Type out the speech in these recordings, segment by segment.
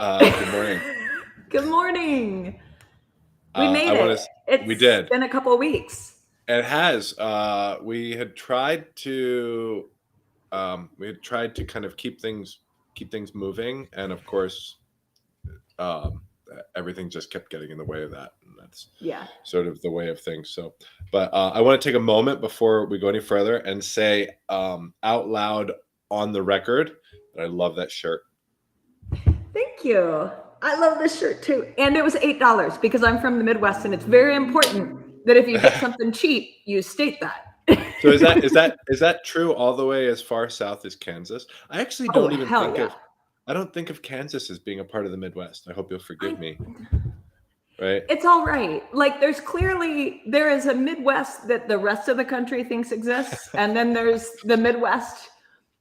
Good morning. Good morning. We I made want it. to. We It's did. been a couple of weeks. It has. We had tried to. We had tried to kind of keep things moving, and of course, um, everything just kept getting in the way of that, and that's Yeah. sort of the way of things. So, but I want to take a moment before we go any further and say out loud on the record that I love that shirt. Thank you. I love this shirt too. And it was $8 because I'm from the Midwest and it's very important that if you get something cheap, you state that. So is that true all the way as far south as Kansas? I actually Oh, don't even hell think yeah. of I don't think of Kansas as being a part of the Midwest. I hope you'll I, forgive me, right? it's all right. Like there is a Midwest that the rest of the country thinks exists. And then there's the Midwest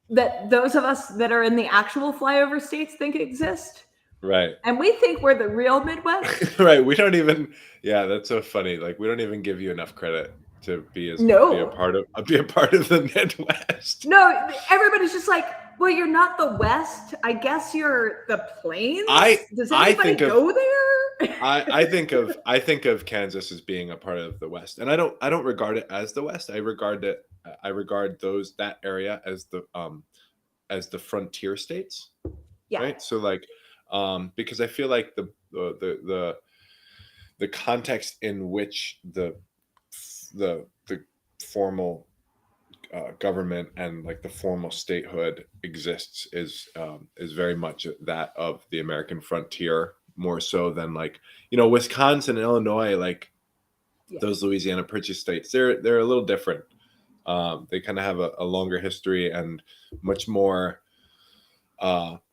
that those of us that are in the actual flyover states think exist. Right. And we think we're the real Midwest. Right. We don't even yeah, that's so funny. Like we don't even give you enough credit to be a No. part of the Midwest. No, everybody's just like, well, you're not the West. I guess you're the Plains. I Does I anybody think of go there? I think of Kansas as being a part of the West, and I don't regard it as the West. I regard those that area as the frontier states, Yeah. right? So like, because I feel like the context in which the formal government and like the formal statehood exists is very much that of the American frontier, more so than like Wisconsin and Illinois, like Yeah. those Louisiana Purchase states. They're a little different. They kind of have a longer history and much more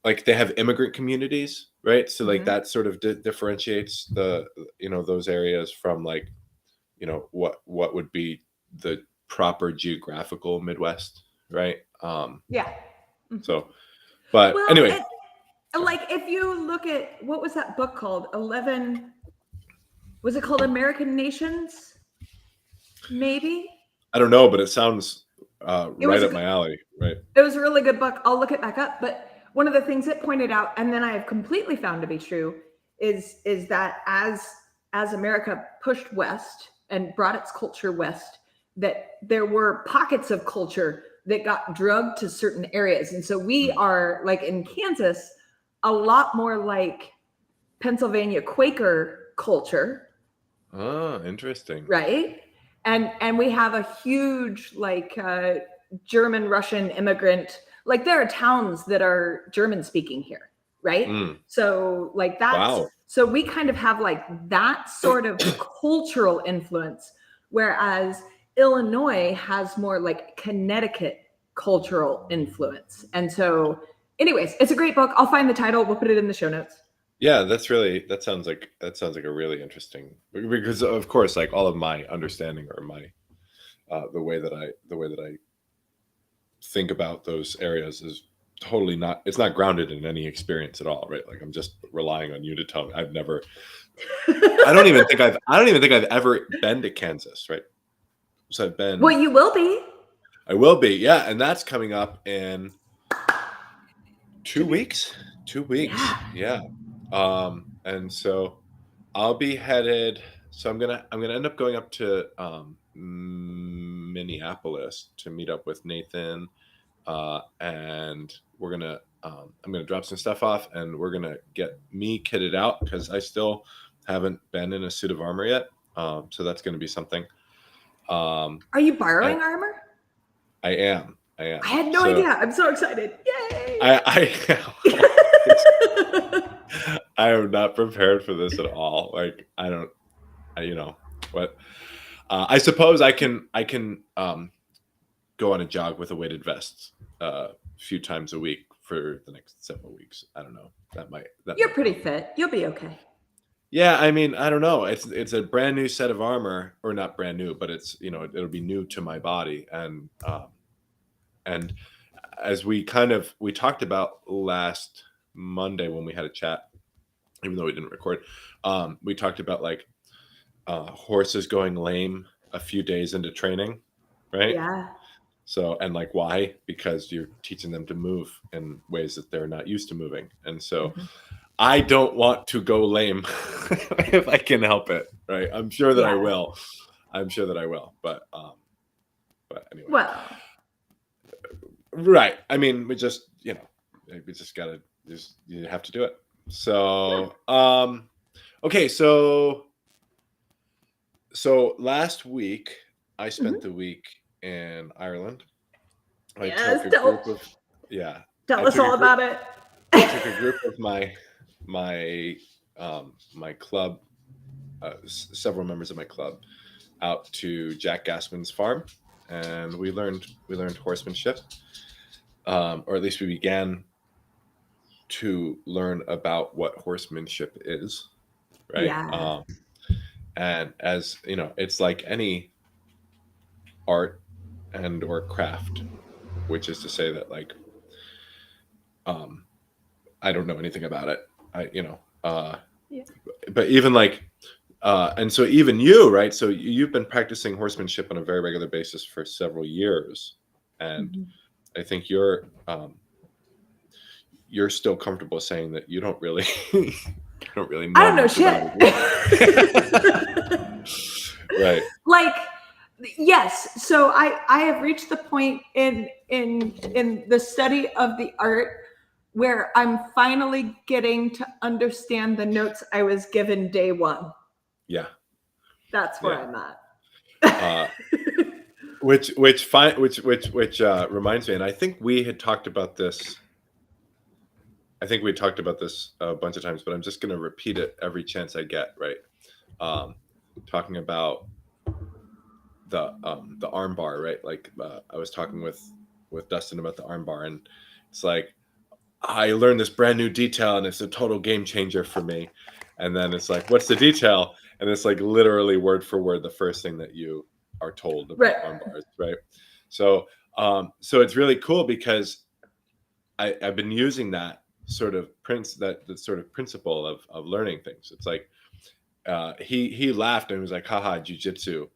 like they have immigrant communities, right? So like Mhm. that sort of differentiates those areas from like what would be the proper geographical Midwest, right? Yeah. Mhm. So, but Well, anyway, like if you look at what was that book called? 11, was it called American Nations? Maybe. I don't know, but it sounds It right was a up my alley, right? it was a really good book. I'll look it back up, but one of the things it pointed out and then I have completely found to be true is that as America pushed west and brought its culture west, that there were pockets of culture that got drugged to certain areas. And so we Mm. are like in Kansas a lot more like Pennsylvania Quaker culture, Oh, interesting. right? And we have a huge like German Russian immigrant, like there are towns that are German speaking here, right? Mm. So like that's Wow. so we kind of have like that sort of cultural influence, whereas Illinois has more like Connecticut cultural influence. And so anyways, it's a great book. I'll find the title, we'll put it in the show notes. Yeah, that sounds like a really interesting, because of course like all of my understanding or my the way that I think about those areas is totally not it's not grounded in any experience at all, right? Like I'm just relying on you to tell me. I don't even think I've ever been to Kansas, right? So Well, you will be. I will be, yeah, and that's coming up in 2 2 weeks. weeks. 2 weeks. Yeah. Yeah. And so I'll be headed so I'm gonna end up going up to Minneapolis to meet up with Nathan, and I'm gonna drop some stuff off, and we're gonna get me kitted out because I still haven't been in a suit of armor yet. So that's gonna be something. Are you And borrowing armor? I am. I I am. had no So idea. I'm so excited. Yay! I am not prepared for this at all. Like I don't, what. I suppose I can go on a jog with a weighted vest a few times a week for the next several weeks. I don't know. That You're might pretty help. fit. You'll be okay. Yeah, I mean, I don't know. It's a brand new set of armor, or not brand new, but it'll be new to my body, and as we talked about last Monday when we had a chat, even though we didn't record, we talked about like horses going lame a few days into training, right? Yeah. So, and like why? Because you're teaching them to move in ways that they're not used to moving. And so Mhm. I don't want to go lame if I can help it, right? I'm sure that I will. I'm sure that I will, but anyway. Well, right. I mean, we just gotta you have to do it. So okay, so last week I spent the week in Ireland. I took a group of tell us all about it. I took a group of my club, several members of my club, out to Jack Gassman's farm, and we learned horsemanship, or at least we began to learn about what horsemanship is, right? Yeah. And as you know, it's like any art and or craft, which is to say that like I don't know anything about it. But even like and so even you, right? So you've been practicing horsemanship on a very regular basis for several years, and I think you're still comfortable saying that you don't really know. I don't know shit. Right. Like, yes. So I have reached the point in the study of the art where I'm finally getting to understand the notes I was given day one. Yeah. That's where I'm at. Which reminds me, and I think we had talked about this. I think we talked about this a bunch of times, but I'm just going to repeat it every chance I get. Right, talking about the arm bar, right? Like I was talking with Dustin about the arm bar, and it's like I learned this brand new detail, and it's a total game changer for me. And then it's like, what's the detail? And it's like literally word for word the first thing that you are told about arm bars, right? So so it's really cool because I've been using that sort of sort of principle of learning things. It's like he laughed and was like, haha, jiu-jitsu.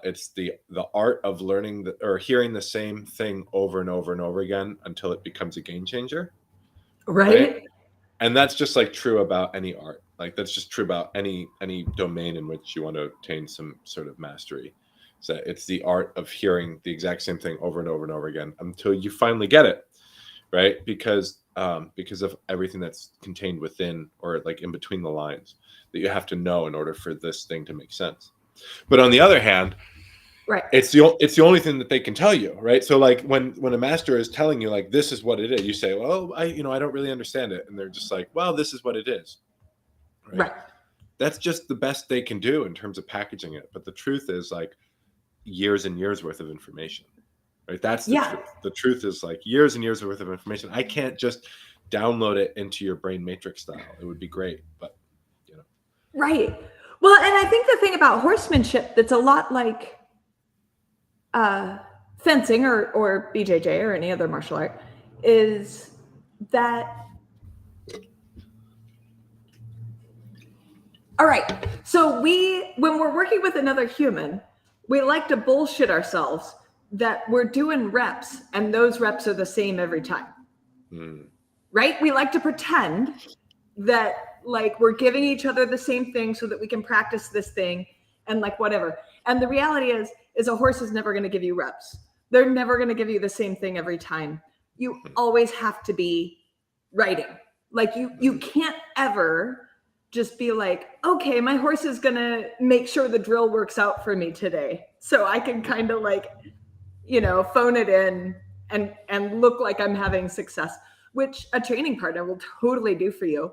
It's the art of learning or hearing the same thing over and over and over again until it becomes a game changer. Right? And that's just like true about any art. Like that's just true about any domain in which you want to obtain some sort of mastery. So it's the art of hearing the exact same thing over and over and over again until you finally get it, right? Because of everything that's contained within or like in between the lines that you have to know in order for this thing to make sense. But on the other hand, right, it's the only thing that they can tell you, right? So like when a master is telling you like this is what it is, you say, well, I don't really understand it, and they're just like, well, this is what it is, right. That's just the best they can do in terms of packaging it. But the truth is like years and years worth of information, right? That's the truth. The truth is like years and years worth of information. I can't just download it into your brain matrix style. It would be great, but right. Well, and I think the thing about horsemanship that's a lot like fencing or BJJ or any other martial art is that. All right. So when we're working with another human, we like to bullshit ourselves that we're doing reps and those reps are the same every time. Right? We like to pretend that like we're giving each other the same thing so that we can practice this thing and like whatever. And the reality is a horse is never going to give you reps. They're never going to give you the same thing every time. You always have to be writing. Like you can't ever just be like, okay, my horse is going to make sure the drill works out for me today. So I can kind of like, phone it in and look like I'm having success, which a training partner will totally do for you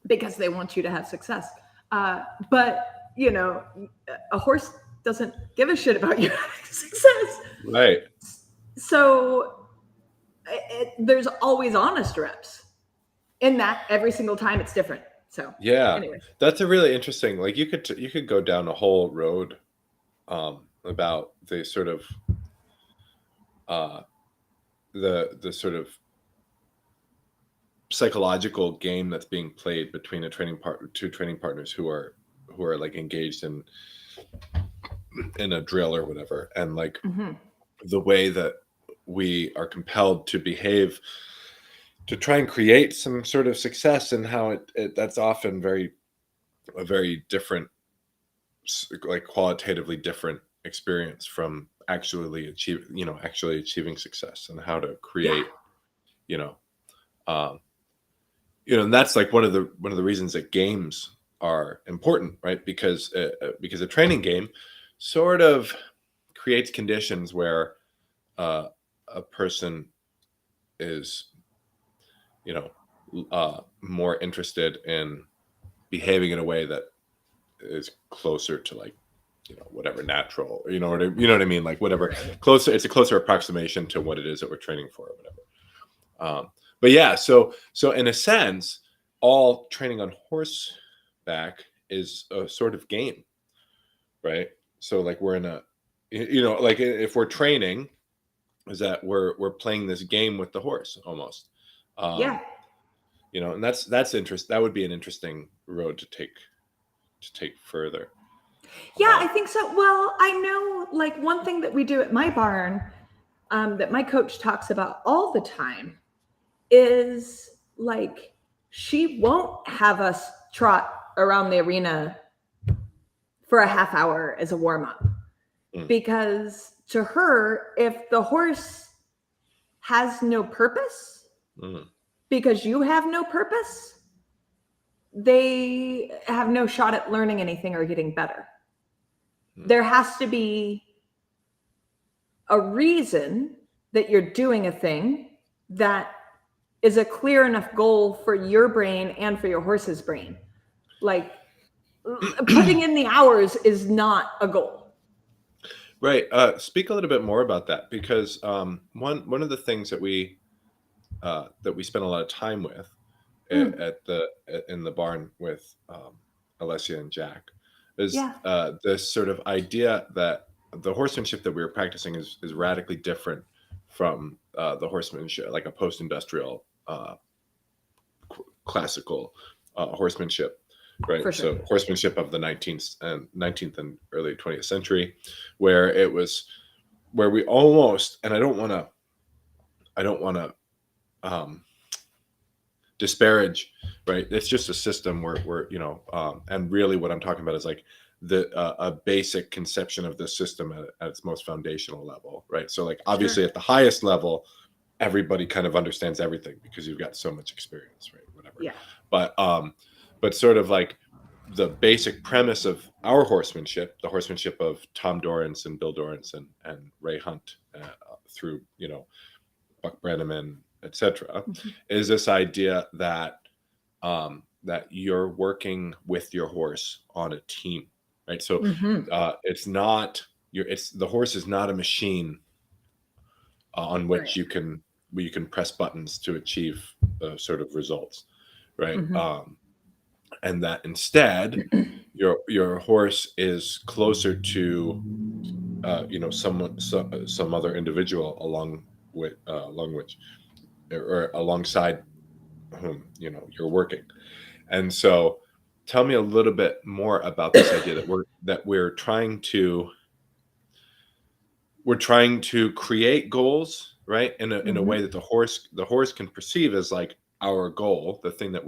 because they want you to have success. But, a horse doesn't give a shit about you having success. Right. So there's always honest reps. In that every single time it's different. So yeah, anyways. That's a really interesting. Like you could go down a whole road about the sort of the sort of psychological game that's being played between two training partners who are like engaged in a drill or whatever, and like the way that we are compelled to behave try and create some sort of success, and how that's often a very different, like qualitatively different experience from actually achieving success, and how to create, you know, um, and that's like one of the reasons that games are important, right? Because a training game sort of creates conditions where a person is, more interested in behaving in a way that is closer to, like, whatever natural, you know what I mean, like whatever closer, it's a closer approximation to what it is that we're training for, or whatever. But yeah, so in a sense, all training on horseback is a sort of game, right? So like we're in a, like if we're training, is that we're playing this game with the horse almost. Yeah. And that's interest. That would be an interesting road to take further. Yeah, I think so. Well, I know, like, one thing that we do at my barn, that my coach talks about all the time, is like, she won't have us trot around the arena for a half hour as a warm up, because to her, if the horse has no purpose, because you have no purpose, they have no shot at learning anything or getting better. There has to be a reason that you're doing a thing that is a clear enough goal for your brain and for your horse's brain. Like, putting in the hours is not a goal. Right. Speak a little bit more about that, because one of the things that we spend a lot of time with in the barn with Alessia and Jack is this sort of idea that the horsemanship that we were practicing is radically different from the horsemanship, like a post-industrial classical horsemanship, right? For sure. So horsemanship of the 19th and early 20th century, where we almost, and I don't want to disparage, right? It's just a system where and really what I'm talking about is like a basic conception of the system at its most foundational level, right? So like obviously at the highest level, everybody kind of understands everything because you've got so much experience, right? Whatever. Yeah. But sort of like the basic premise of our horsemanship, the horsemanship of Tom Dorrance and Bill Dorrance and Ray Hunt, through Buck Brenneman, etc., is this idea that that you're working with your horse on a team, right? So it's not the horse is not a machine on which you can press buttons to achieve sort of results, right? And that instead your horse is closer to some other individual alongside whom you're working. And so tell me a little bit more about this idea that we're trying to create goals, right, in a way that the horse can perceive as like our goal, the thing that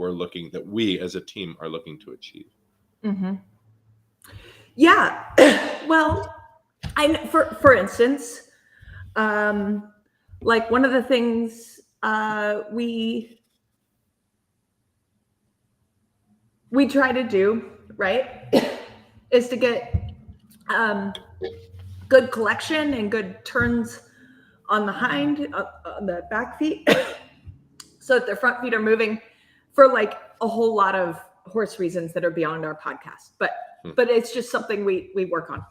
we as a team are looking to achieve. Yeah. Well, for instance, like one of the things we try to do, right, is to get good collection and good turns on the on the back feet, so that their front feet are moving, for like a whole lot of horse reasons that are beyond our podcast. But it's just something we work on.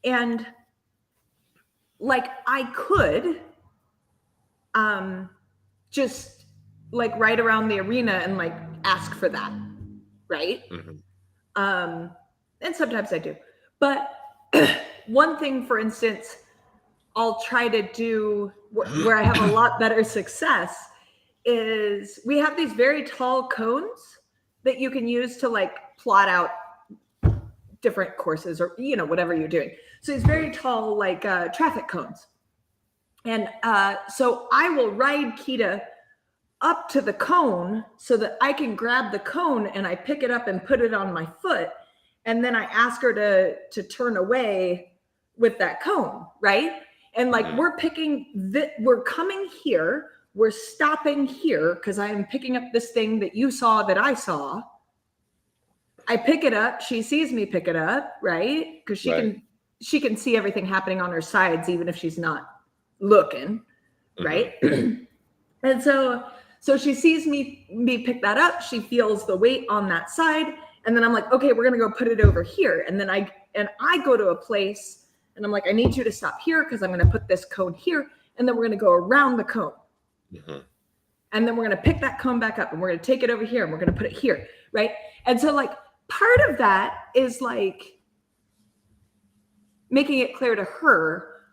And like I could just like ride around the arena and like ask for that, right? And sometimes I do. But one thing, for instance, I'll try to do where I have a lot better success is we have these very tall cones that you can use to like plot out different courses or whatever you're doing. So these very tall like traffic cones. And so I will ride Kita up to the cone so that I can grab the cone and I pick it up and put it on my foot. And then I ask her to turn away with that cone, right? And like we're coming here, we're stopping here because I am picking up this thing that you saw that I saw. I pick it up, she sees me pick it up, right? Because she can see everything happening on her sides, even if she's not looking, right? And so she sees me pick that up, she feels the weight on that side, and then I'm like, okay, we're gonna go put it over here. And then I go to a place and I'm like, I need you to stop here because I'm gonna put this cone here, and then we're gonna go around the cone. And then we're gonna pick that cone back up and we're gonna take it over here and we're gonna put it here, right? And so like part of that is like making it clear to her,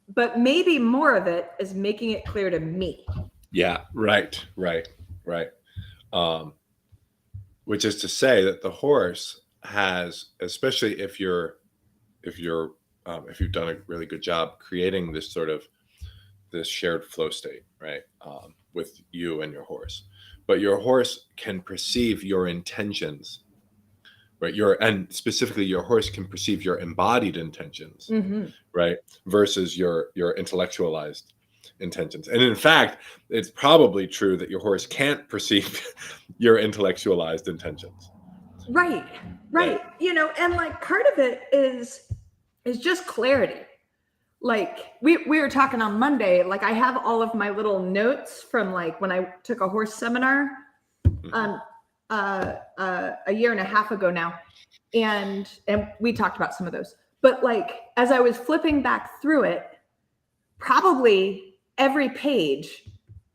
but maybe more of it is making it clear to me. Yeah, right. Which is to say that the horse has, especially if you've done a really good job creating this sort of this shared flow state, right, with you and your horse, but your horse can perceive your intentions, right? And specifically your horse can perceive your embodied intentions, right, versus your intellectualized intentions. And in fact, it's probably true that your horse can't perceive your intellectualized intentions. Right. You know, and like part of it is just clarity. Like we were talking on Monday, like I have all of my little notes from like when I took a horse seminar a year and a half ago now. And we talked about some of those. But like as I was flipping back through it, probably every page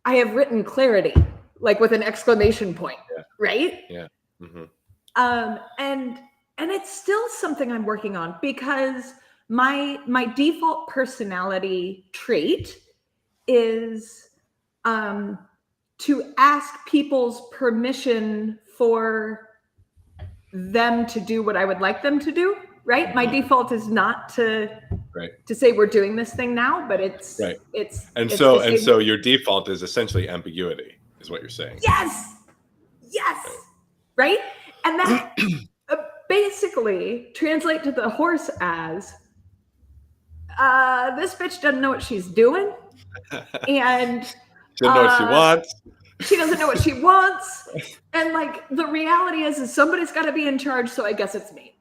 I have written clarity, like with an exclamation point, right? Yeah. And it's still something I'm working on because my default personality trait is to ask people's permission for them to do what I would like them to do, right? My default is not to say we're doing this thing now, but it's so your default is essentially ambiguity, is what you're saying. Yes. Right? And that basically translate to the horse as this bitch doesn't know what she's doing, and she doesn't know what she wants. She doesn't know what she wants, and like the reality is somebody's got to be in charge. So I guess it's me,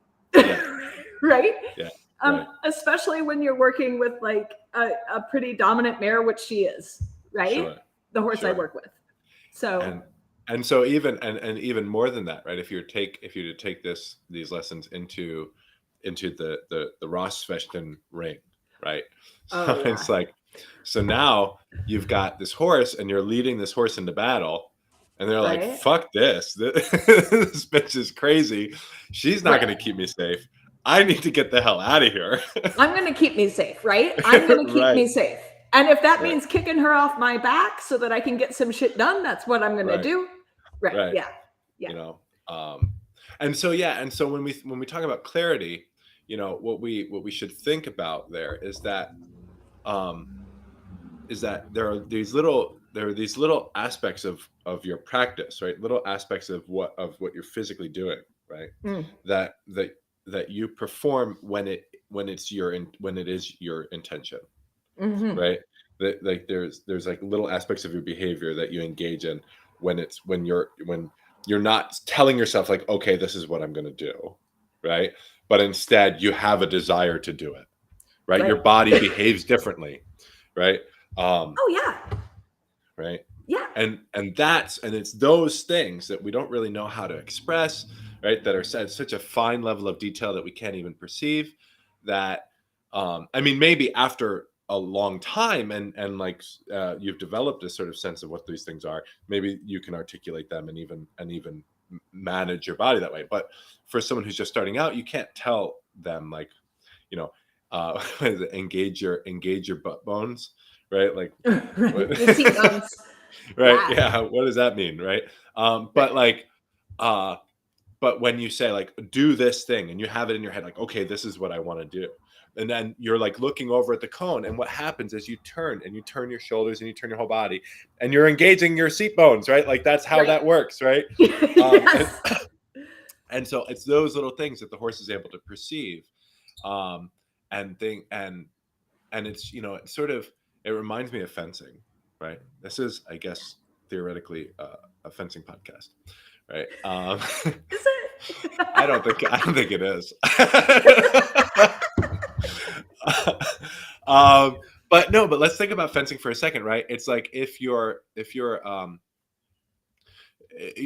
right? Yeah. Especially when you're working with like a pretty dominant mare, which she is, right? Sure. The horse I work with. So. And so even more than that, right? If you to take these lessons into the Rossfechten ring, right? So it's like, so now you've got this horse and you're leading this horse into battle, and they're like, fuck this. This bitch is crazy. She's not going to keep me safe. I need to get the hell out of here. I'm going to keep me safe, right? I'm going to keep me safe. And if that means kicking her off my back so that I can get some shit done, that's what I'm going to do. Right. Yeah. You know, and so when we talk about clarity, you know, what we should think about there is that there are these little aspects of your practice, right? Little aspects of what you're physically doing, right? That you perform when it is your intention, right? That like there's like little aspects of your behavior that you engage in when you're not telling yourself like, okay, this is what I'm going to do, right? But instead you have a desire to do it, right? Your body behaves differently, right? Right. Yeah. And it's those things that we don't really know how to express, right? That are at such a fine level of detail that we can't even perceive. That I mean, maybe after a long time and like you've developed a sort of sense of what these things are, maybe you can articulate them and even manage your body that way. But for someone who's just starting out, you can't tell them like, you know, engage your butt bones, right? Like the seat bones. Right. Yeah. What does that mean? Right. But when you say like, do this thing and you have it in your head, like, okay, this is what I want to do. and then you're like looking over at the cone, and what happens is you turn your shoulders and you turn your whole body, and you're engaging your seat bones, right? Like that's how that works, right? Yes. And so it's those little things that the horse is able to perceive, and it's, you know, it's sort of, it reminds me of fencing, right? This is, I guess, theoretically a fencing podcast, right? Is it? I don't think it is. But no, but let's think about fencing for a second, right? It's like if you're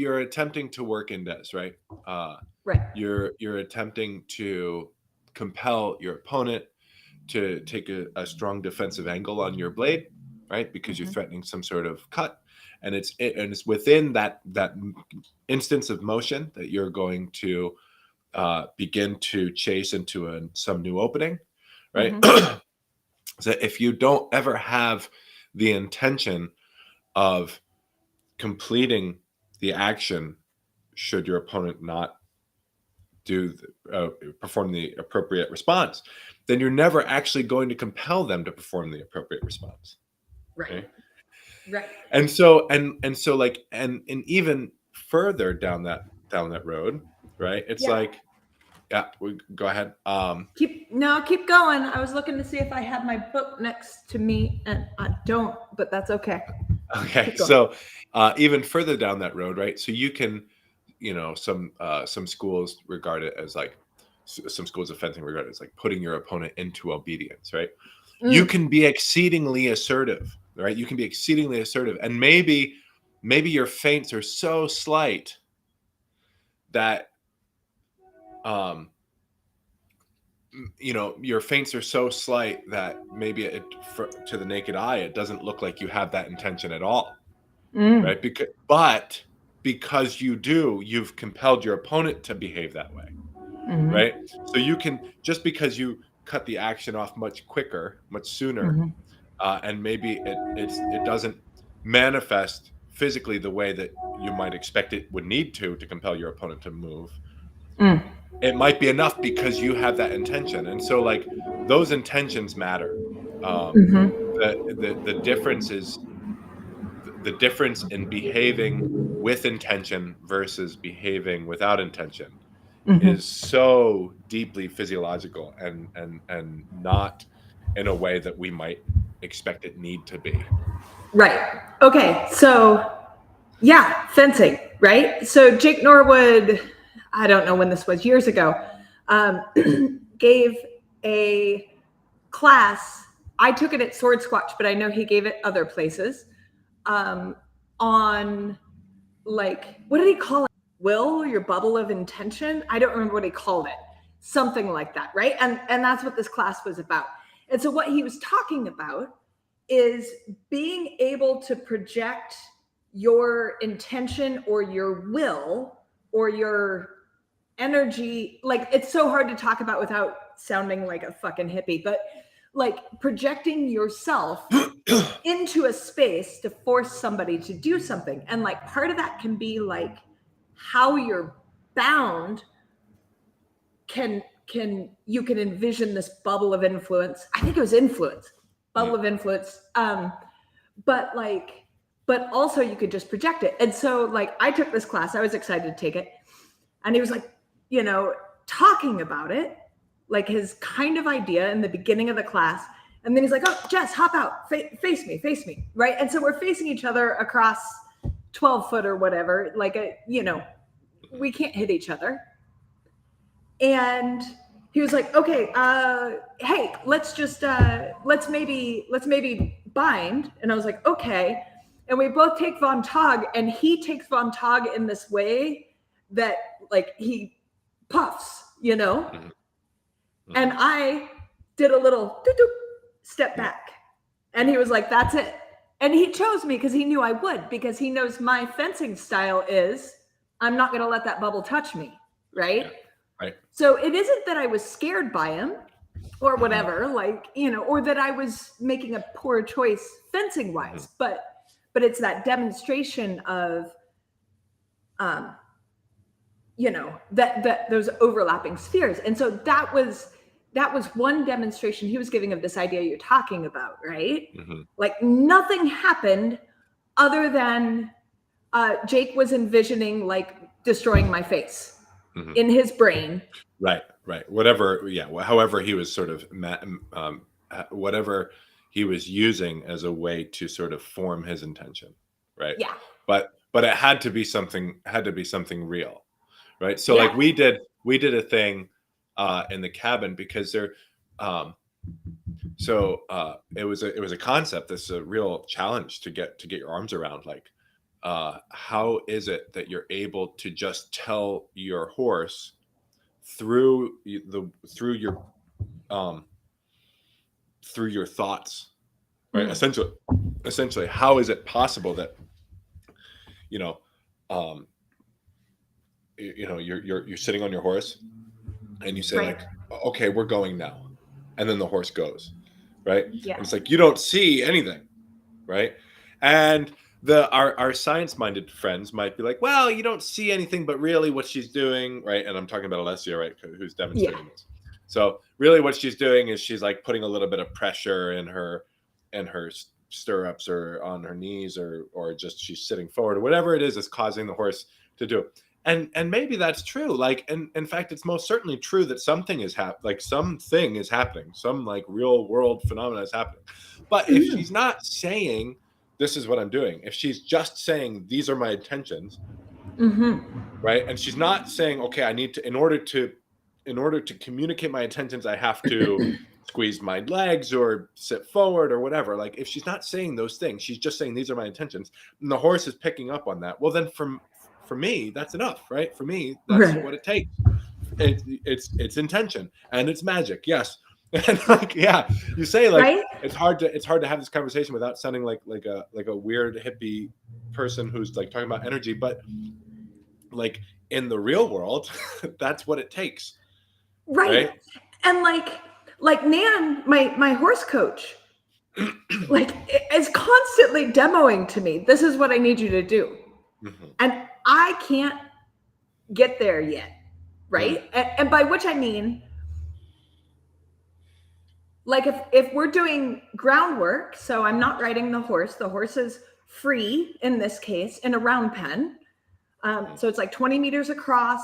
attempting to work in this, right? Right. You're attempting to compel your opponent to take a strong defensive angle on your blade, right? Because you're threatening some sort of cut, and it's within that instance of motion that you're going to begin to chase into some new opening, right? So if you don't ever have the intention of completing the action, should your opponent not perform the appropriate response, then you're never actually going to compel them to perform the appropriate response. Right. Okay? Right. And so like, and even further down that road, right? It's like, yeah, we go ahead. Keep going. I was looking to see if I had my book next to me, and I don't, but that's okay. Okay. So even further down that road, right? So you can, you know, some schools regard it as like, some schools of fencing regard it as like putting your opponent into obedience, right? You can be exceedingly assertive, right? You can be exceedingly assertive, and maybe your feints are so slight that you know, your feints are so slight that maybe to the naked eye it doesn't look like you have that intention at all, right? Because you've compelled your opponent to behave that way, right? So you can, just because you cut the action off much quicker, much sooner, and maybe it doesn't manifest physically the way that you might expect it would need to compel your opponent to move. It might be enough because you have that intention, and so like those intentions matter. The difference is the difference in behaving with intention versus behaving without intention is so deeply physiological and not in a way that we might expect it need to be. Right. Okay. So yeah, fencing, right? So Jake Norwood, I don't know when this was, years ago, gave a class. I took it at Sword Squatch, but I know he gave it other places, on, like, what did he call it? Will, your bubble of intention? I don't remember what he called it. Something like that, right? And that's what this class was about. And so what he was talking about is being able to project your intention or your will or your energy. Like, it's so hard to talk about without sounding like a fucking hippie, but like projecting yourself into a space to force somebody to do something. And like part of that can be like how you're bound you can envision this bubble of influence. I think it was influence, bubble of influence. But also you could just project it. And so like I took this class, I was excited to take it. And he was like, you know, talking about it, like his kind of idea in the beginning of the class. And then he's like, oh, Jess, hop out, face me. Right. And so we're facing each other across 12 foot or whatever, like we can't hit each other. And he was like, okay, hey, let's maybe bind. And I was like, okay. And we both take Von Tog, and he takes Von Tog in this way that like he puffs, you know? And I did a little step back. And he was like, that's it. And he chose me because he knew I would, because he knows my fencing style is I'm not going to let that bubble touch me. Right. Yeah. Right. So it isn't that I was scared by him or whatever, like, you know, or that I was making a poor choice fencing wise, but it's that demonstration of, you know, that those overlapping spheres. And so that was that was one demonstration he was giving of this idea you're talking about, right? Mm-hmm. Like nothing happened other than Jake was envisioning like destroying my face in his brain. Right. Whatever. Yeah. However, he was sort of whatever he was using as a way to sort of form his intention. Right. Yeah. But it had to be something real. Right. So Yeah. like we did a thing in the cabin because there. It was a concept that's a real challenge to get your arms around. Like, how is it that you're able to just tell your horse through your thoughts, right? Essentially, how is it possible that you're sitting on your horse and you say Right. like, okay, we're going now, and then the horse goes, right? Yeah. And it's like you don't see anything, right? And our science-minded friends might be like, well, you don't see anything, but really what she's doing, right? And I'm talking about Alessia, right, who's demonstrating this. So really what she's doing is she's like putting a little bit of pressure in her stirrups or on her knees or just she's sitting forward or whatever it is that's causing the horse to do it. And maybe that's true. Like, and in fact, it's most certainly true that something is something is happening. Some like real world phenomena is happening. But if she's not saying this is what I'm doing, if she's just saying these are my intentions, right, and she's not saying, okay, I need to in order to communicate my intentions, I have to squeeze my legs or sit forward or whatever. Like if she's not saying those things, she's just saying these are my intentions, and the horse is picking up on that. Well, then for me, that's enough, right? For me, that's what it takes. It's intention and it's magic, yes. And like, yeah, you say like Right? it's hard to have this conversation without sounding like a weird hippie person who's like talking about energy, but like in the real world, that's what it takes. Right. And like Nan, my horse coach, like is constantly demoing to me, this is what I need you to do. And I can't get there yet. Right. And by which I mean, like if we're doing groundwork, so I'm not riding the horse is free in this case in a round pen. So it's like 20 meters across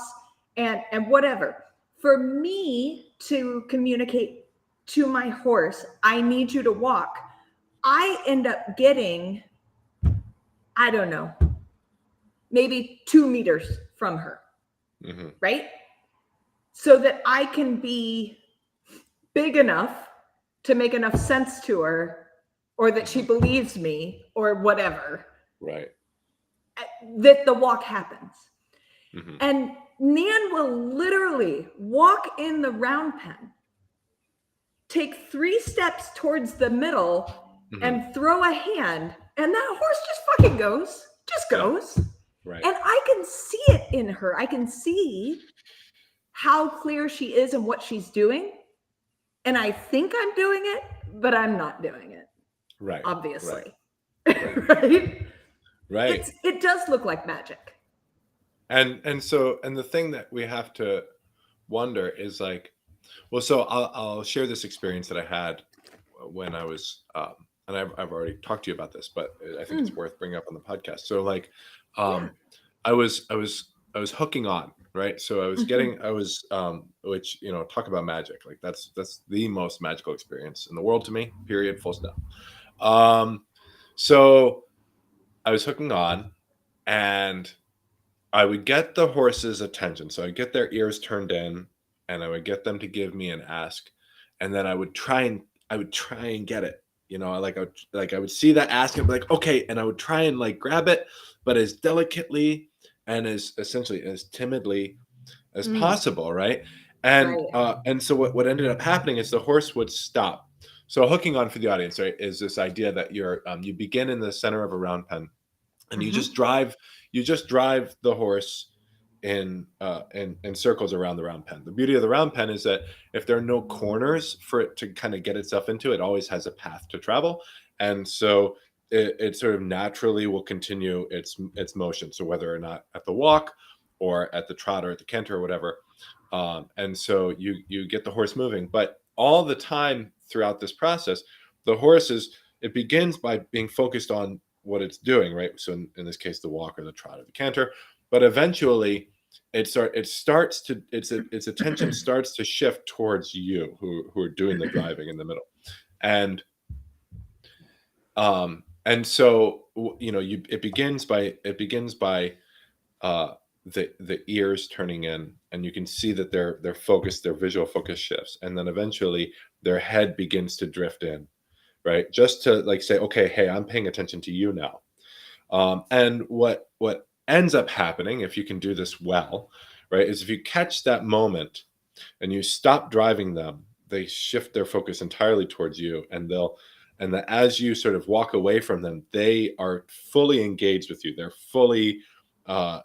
and whatever. For me to communicate to my horse, I need you to walk. I end up getting, I don't know, maybe 2 meters from her, right? So that I can be big enough to make enough sense to her, or that she believes me, or whatever. Right. That the walk happens. And Nan will literally walk in the round pen, take 3 steps towards the middle, and throw a hand, and that horse just fucking goes. Right. And I can see it in her. I can see how clear she is and what she's doing. And I think I'm doing it, but I'm not doing it. Right. Obviously. Right. Right. It does look like magic. And the thing that we have to wonder is like, well, so I'll share this experience that I had when I was, and I've already talked to you about this, but I think it's worth bringing up on the podcast. So like, I was hooking on, right? So I was getting, which, talk about magic. Like that's the most magical experience in the world to me, period, full stop. So I was hooking on and I would get the horse's attention. So I'd get their ears turned in and I would get them to give me an ask. And then I would try and get it. I would see that ask and be like, okay. And I would try and like grab it, but as delicately and as essentially as timidly as possible. Right. And so what ended up happening is the horse would stop. So hooking on for the audience, right, is this idea that you begin in the center of a round pen and you just drive the horse in circles around the round pen. The beauty of the round pen is that if there are no corners for it to kind of get itself into, it always has a path to travel. And so it sort of naturally will continue its motion. So whether or not at the walk or at the trot or at the canter or whatever, And so you get the horse moving, but all the time throughout this process, the horse it begins by being focused on what it's doing, right? So in this case, the walk or the trot or the canter, but eventually its attention starts to shift towards you who are doing the driving in the middle. And so it begins by the ears turning in, and you can see that their focus, their visual focus shifts, and then eventually their head begins to drift in, right? Just to like say, okay, hey, I'm paying attention to you now. And what ends up happening, if you can do this well, right, is if you catch that moment and you stop driving them, they shift their focus entirely towards you, and as you sort of walk away from them, they are fully engaged with you. They're fully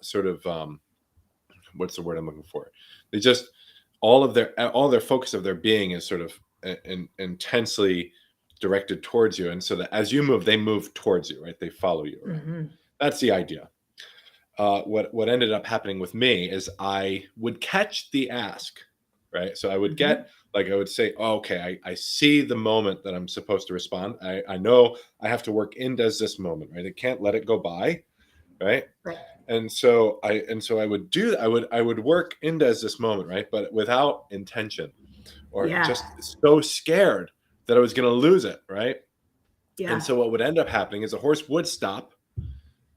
sort of what's the word I'm looking for? They just all their focus of their being is sort of intensely directed towards you, and so that as you move, they move towards you, right? They follow you around. Mm-hmm. That's the idea. What ended up happening with me is I would catch the ask, right? So I would get I would say, oh, okay, I see the moment that I'm supposed to respond. I know I have to work into this moment, right? I can't let it go by, right? Right. And so I would do I would work into this moment, right? But without intention, or just so scared that I was going to lose it, right? Yeah. And so what would end up happening is the horse would stop,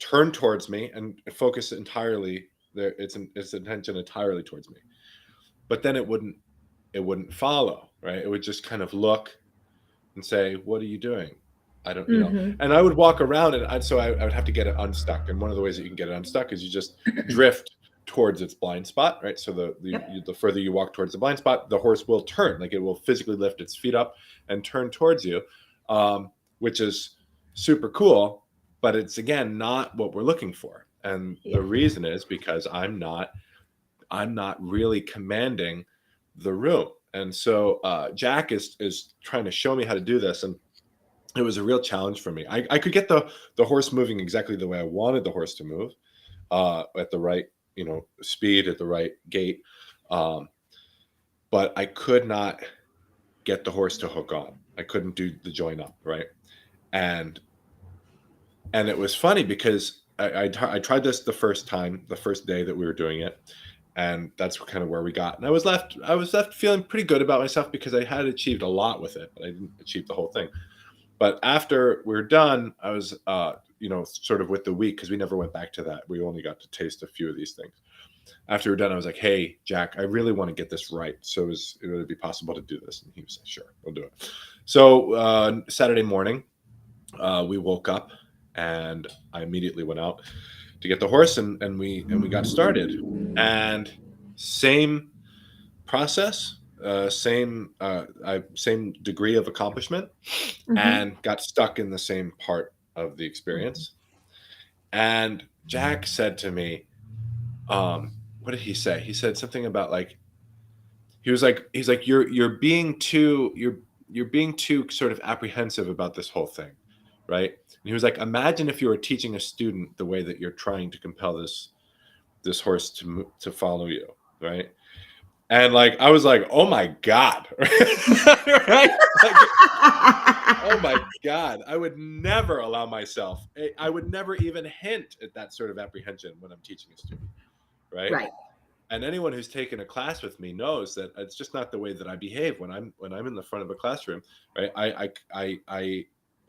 turn towards me, and focus entirely its attention entirely towards me. But then it wouldn't follow, right? It would just kind of look and say, "What are you doing?" I don't, and I would walk around, and I would have to get it unstuck. And one of the ways that you can get it unstuck is you just drift towards its blind spot, right? So the further you walk towards the blind spot, the horse will turn, like it will physically lift its feet up and turn towards you, which is super cool. But it's again not what we're looking for, and the reason is because I'm not really commanding the room. And so Jack is trying to show me how to do this, and it was a real challenge for me. I could get the horse moving exactly the way I wanted the horse to move, at the right speed, at the right gait, but I could not get the horse to hook on. I couldn't do the join up, right? And it was funny because I tried this the first day that we were doing it, and that's kind of where we got. And I was left feeling pretty good about myself because I had achieved a lot with it, but I didn't achieve the whole thing. But after we were done, I was sort of with the week, because we never went back to that. We only got to taste a few of these things. After we were done, I was like, "Hey, Jack, I really want to get this right. So would it be possible to do this?" And he was like, "Sure, we'll do it." So Saturday morning, we woke up, and I immediately went out to get the horse, and we got started. And same process, same degree of accomplishment, and got stuck in the same part of the experience. And Jack said to me, what did he say? He said something about he's like, you're being too sort of apprehensive about this whole thing, right? And he was like, imagine if you were teaching a student the way that you're trying to compel this horse to follow you, right? And I was like, oh my God, right? Oh my God, I would never allow myself. I would never even hint at that sort of apprehension when I'm teaching a student, right? Right. And anyone who's taken a class with me knows that it's just not the way that I behave when I'm in the front of a classroom, right?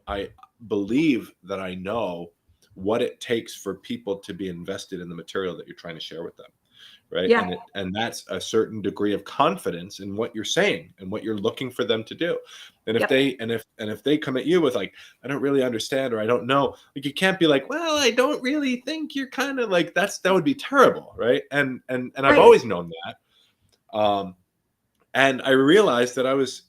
I believe that I know what it takes for people to be invested in the material that you're trying to share with them, right? Yeah. And that's a certain degree of confidence in what you're saying and what you're looking for them to do. And if they come at you with I don't really understand, or I don't know, you can't be like, well, I don't really think you're kind of that would be terrible, right? And I've always known that. And I realized that I was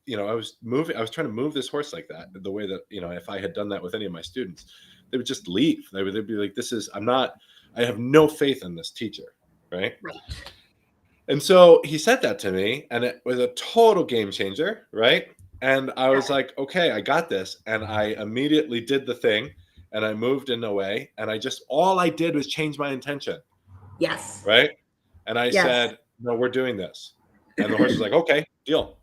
trying to move this horse like that, the way that if I had done that with any of my students, they would just leave. They'd be like, I have no faith in this teacher. Right. And so he said that to me, and it was a total game changer. Right. And I was like, okay, I got this. And I immediately did the thing, and I moved in a way, and all I did was change my intention. Yes. Right. And I said, no, we're doing this. And the horse was like, okay, deal.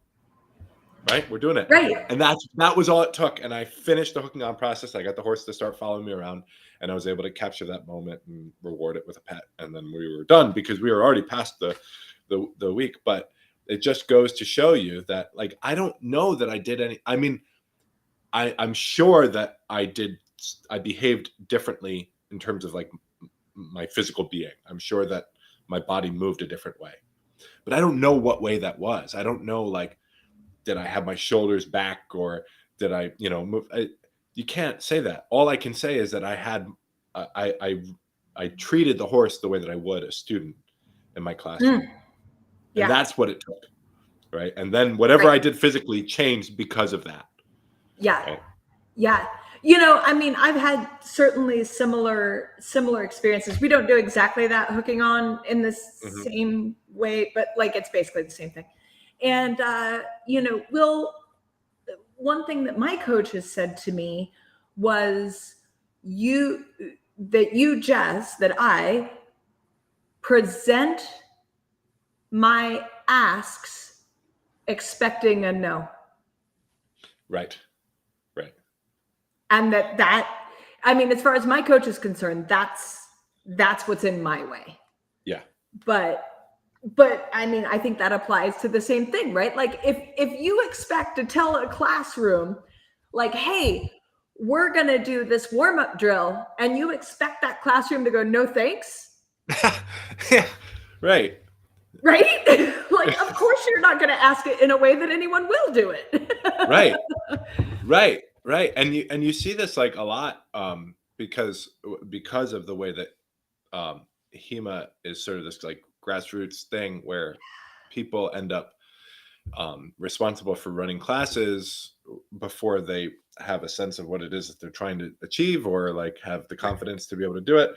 Right? We're doing it. Right. And that was all it took. And I finished the hooking on process. I got the horse to start following me around, and I was able to capture that moment and reward it with a pet. And then we were done because we were already past the week. But it just goes to show you that, like, I don't know that I did any. I mean, I'm sure that I behaved differently in terms of like my physical being. I'm sure that my body moved a different way, but I don't know what way that was. I don't know, like, did I have my shoulders back, or did I, move? You can't say that. All I can say is that I treated the horse the way that I would a student in my classroom. Yeah. And that's what it took. Right. And then whatever I did physically changed because of that. Yeah. Right? Yeah. I mean, I've had certainly similar experiences. We don't do exactly that hooking on in the same way, but like it's basically the same thing. And one thing that my coach has said to me was that I present my asks expecting a no. Right. And I mean, as far as my coach is concerned, that's what's in my way. Yeah. But I mean, I think that applies to the same thing, right? Like if you expect to tell a classroom, like, hey, we're going to do this warm-up drill, and you expect that classroom to go, no, thanks. Yeah. Right. Like, of course you're not going to ask it in a way that anyone will do it. Right. And you see this like a lot, because of the way that HEMA is sort of this like grassroots thing where people end up responsible for running classes before they have a sense of what it is that they're trying to achieve, or like have the confidence to be able to do it.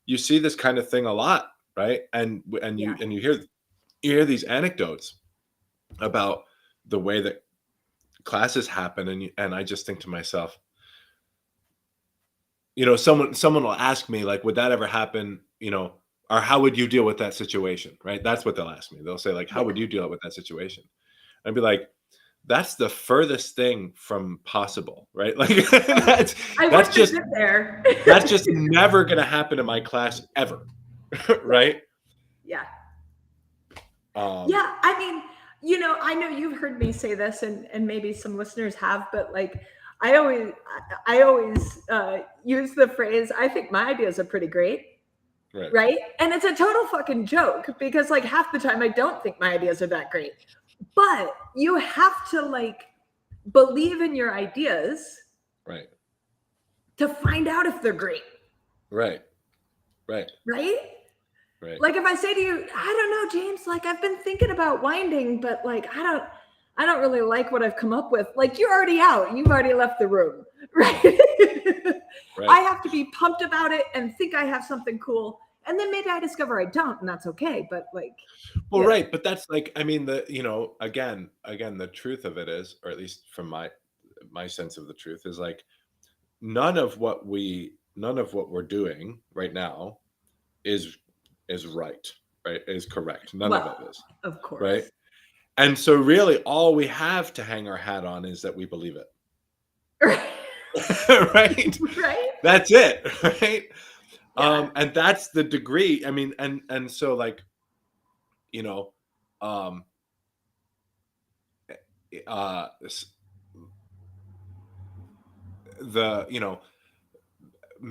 You see this kind of thing a lot, right? And you hear these anecdotes about the way that classes happen, and I just think to myself, someone will ask me, like, would that ever happen, or how would you deal with that situation, right? That's what they'll ask me. They'll say, like, how would you deal with that situation? I'd be like, that's the furthest thing from possible, right? Like, that's just there. That's just never going to happen in my class ever. Right? Yeah. Yeah. I mean, I know you've heard me say this, and maybe some listeners have, but like, I always use the phrase, I think my ideas are pretty great. Right. And it's a total fucking joke, because like half the time I don't think my ideas are that great, but you have to like believe in your ideas. Right. To find out if they're great. Right. Right. Like if I say to you, I don't know, James, like I've been thinking about winding, but like I don't really like what I've come up with. Like, you're already out. You've already left the room. Right. I have to be pumped about it and think I have something cool. And then maybe I discover I don't, and that's okay. But like, well, right. But that's like, I mean, again, the truth of it is, or at least from my sense of the truth is, like, none of what we're doing right now is right, is correct. None of it is. Of course. Right. And so really all we have to hang our hat on is that we believe it. Right. That's it. Right. Yeah. And that's the degree. I mean, and so like,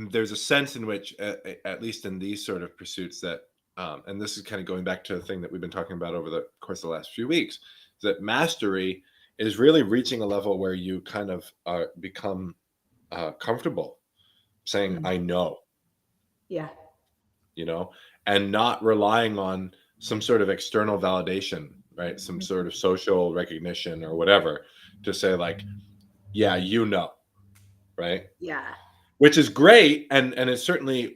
there's a sense in which, at least in these sort of pursuits, that, and this is kind of going back to the thing that we've been talking about over the course of the last few weeks, that mastery is really reaching a level where you kind of become comfortable saying, I know. Yeah. And not relying on some sort of external validation, right? Some sort of social recognition or whatever, to say like, yeah, right? Yeah. Which is great, and it's certainly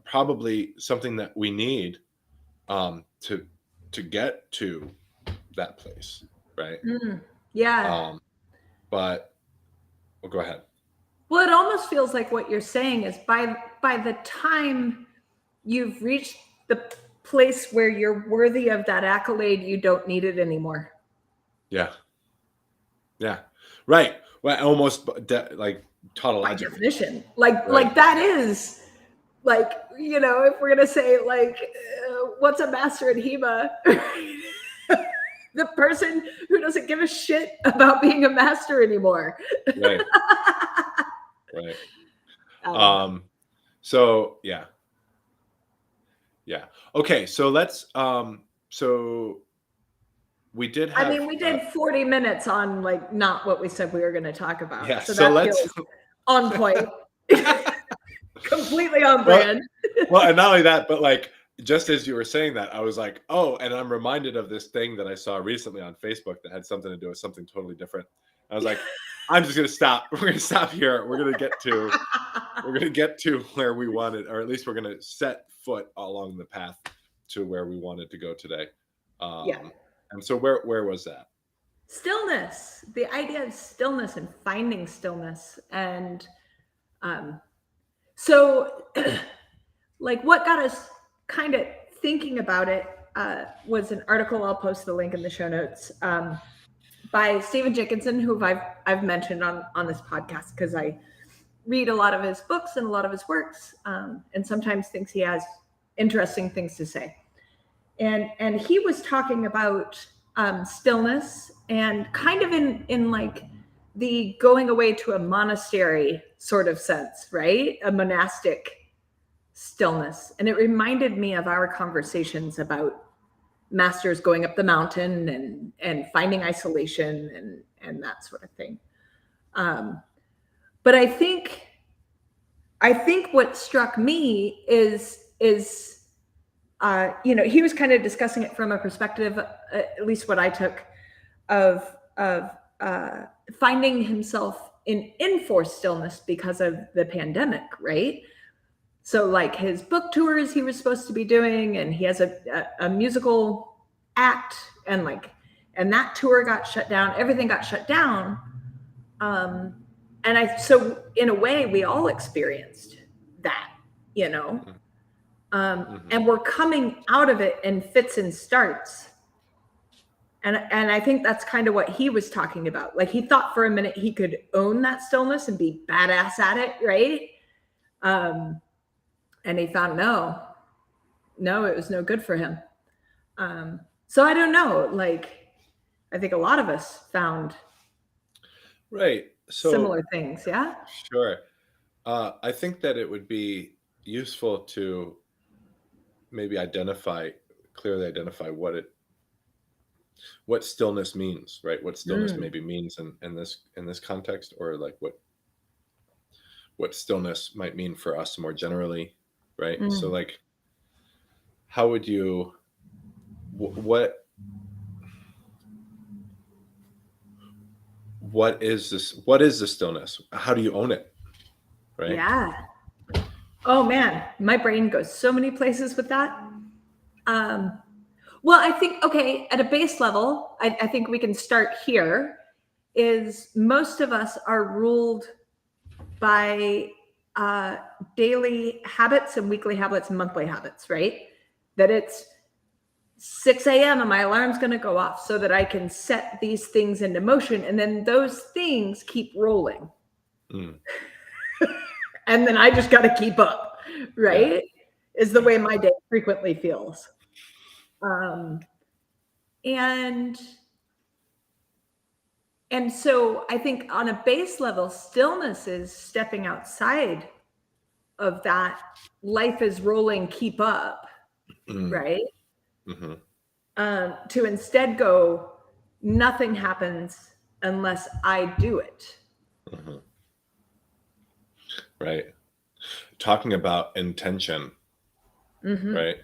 probably something that we need to get to that place, right? Yeah. But well, go ahead. Well, it almost feels like what you're saying is by the time you've reached the place where you're worthy of that accolade, you don't need it anymore. Yeah. Right. Well, almost like tautologically. By definition, like that is like, if we're gonna say like, what's a master in HEMA? The person who doesn't give a shit about being a master anymore. Right. So yeah. Okay. So let's. So we did have. I mean, we did 40 minutes on like not what we said we were going to talk about. Yeah. So that let's feels on point. Completely on brand. Well, and not only that, but like just as you were saying that, I was like, oh, and I'm reminded of this thing that I saw recently on Facebook that had something to do with something totally different. I was like, I'm just gonna stop. We're gonna stop here. We're gonna get to where we wanted, or at least we're gonna set foot along the path to where we wanted to go today. And so where was that? Stillness. The idea of stillness and finding stillness. And so like what got us kind of thinking about it was an article, I'll post the link in the show notes, by Stephen Jenkinson, who I've mentioned on this podcast because I read a lot of his books and a lot of his works, and sometimes thinks he has interesting things to say. And he was talking about stillness and kind of in like the going away to a monastery sort of sense, right? A monastic stillness. And it reminded me of our conversations about masters going up the mountain and finding isolation and that sort of thing. But I think what struck me is he was kind of discussing it from a perspective, at least what I took, of finding himself in enforced stillness because of the pandemic, right? So like his book tours he was supposed to be doing, and he has a musical act, and that tour got shut down. Everything got shut down. So in a way we all experienced that, and we're coming out of it in fits and starts. And I think that's kind of what he was talking about. Like he thought for a minute he could own that stillness and be badass at it, right? And he found no, it was no good for him. So I don't know. Like I think a lot of us found similar things. Yeah. Sure. I think that it would be useful to maybe clearly identify what stillness means, right? What stillness maybe means in this context, or like what stillness might mean for us more generally, right? So like, how would you, what is this? What is the stillness? How do you own it? Right? Yeah. Oh man, my brain goes so many places with that. Well, I think, okay, at a base level, I think we can start here, is most of us are ruled by daily habits and weekly habits and monthly habits, right? That it's 6 a.m. and my alarm's going to go off so that I can set these things into motion. And then those things keep rolling. And then I just got to keep up, right? Yeah. Is the way my day frequently feels. And so I think on a base level, stillness is stepping outside of that life is rolling, keep up, right? To instead go, nothing happens unless I do it. Right. Talking about intention, right?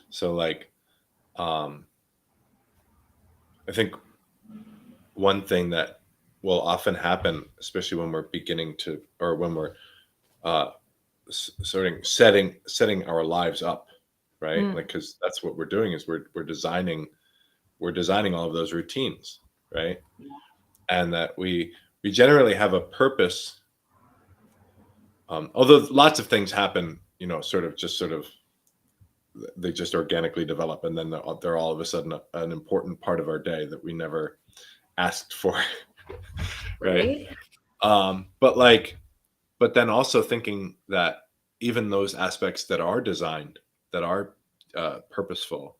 So like, I think one thing that will often happen, especially when we're beginning to, or when we're setting our lives up, right? Like, because that's what we're doing, is we're designing all of those routines, right? And that we generally have a purpose. Although lots of things happen, sort of they just organically develop, and then they're all of a sudden an important part of our day that we never asked for. Right. But then also thinking that even those aspects that are designed, that are purposeful,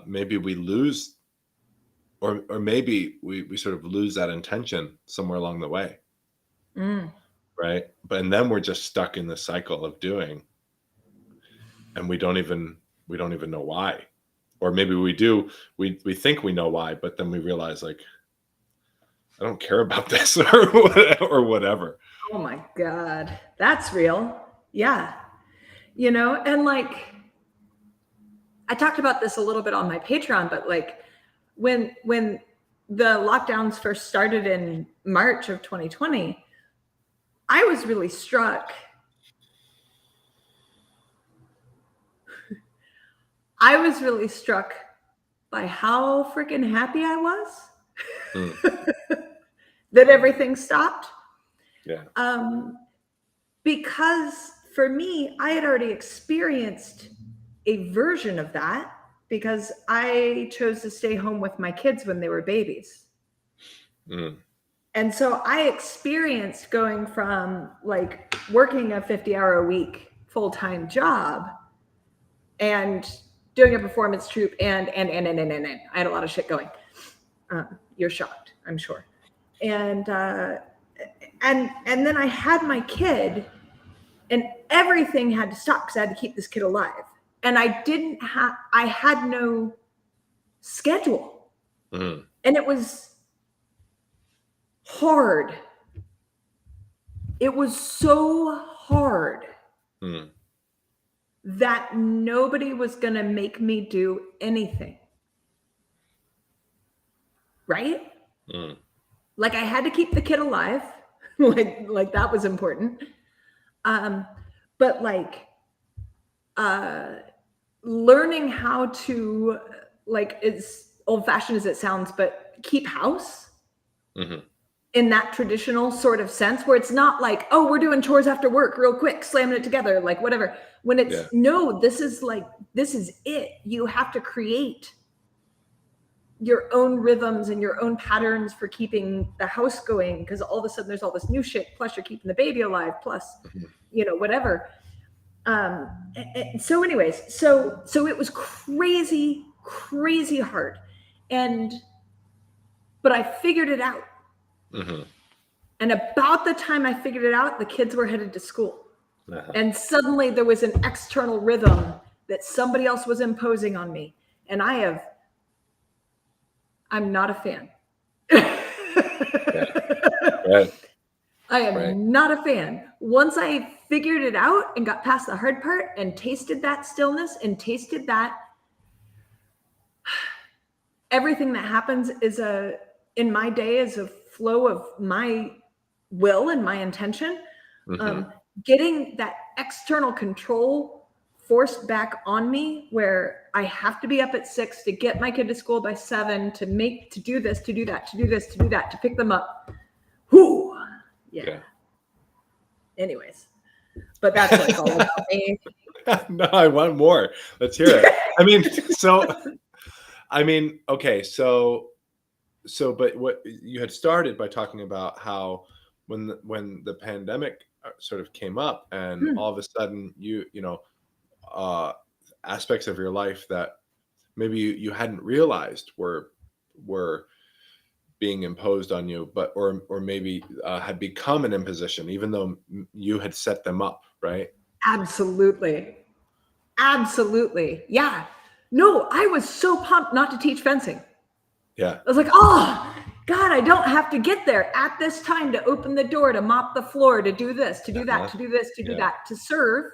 maybe we lose, or maybe we sort of lose that intention somewhere along the way. Right. And then we're just stuck in the cycle of doing, and we don't even know why. Or maybe we do, we think we know why, but then we realize, like, I don't care about this, or whatever. Oh my God, that's real. Yeah. And like, I talked about this a little bit on my Patreon, but like when the lockdowns first started in March of 2020, I was really struck. I was really struck by how freaking happy I was that everything stopped. Yeah. Because for me, I had already experienced a version of that because I chose to stay home with my kids when they were babies. And so I experienced going from like working a 50-hour-a-week full-time job and doing a performance troupe and I had a lot of shit going. You're shocked, I'm sure. And then I had my kid, and everything had to stop because I had to keep this kid alive. And I had no schedule. And it was hard. It was so hard that nobody was going to make me do anything. Right? Like, I had to keep the kid alive. like that was important. But like, learning how to, like, as old-fashioned as it sounds, but keep house in that traditional sort of sense, where it's not like, oh, we're doing chores after work real quick, slamming it together, like whatever. When it's no, this is it. You have to create your own rhythms and your own patterns for keeping the house going, because all of a sudden there's all this new shit, plus you're keeping the baby alive, plus whatever. So anyways, so it was crazy hard, but I figured it out. And about the time I figured it out, the kids were headed to school. And suddenly there was an external rhythm that somebody else was imposing on me, and I'm not a fan. I am not a fan. Once I figured it out and got past the hard part and tasted that stillness and tasted that everything that happens in my day is a flow of my will and my intention. Getting that external control forced back on me, where I have to be up at 6 to get my kid to school by 7, to do this, to do that, to do this, to do that, to pick them up. Whoo! Yeah. Okay. But that's like all about me. No, I want more. Let's hear it. Okay. So, but what you had started by talking about how when the pandemic sort of came up, and all of a sudden aspects of your life that maybe you hadn't realized were being imposed on you, but or maybe had become an imposition, even though you had set them up, right? Absolutely. Yeah. No, I was so pumped not to teach fencing. Yeah. I was like, oh God, I don't have to get there at this time to open the door, to mop the floor, to do this, to do that, to do this, to do that, to serve,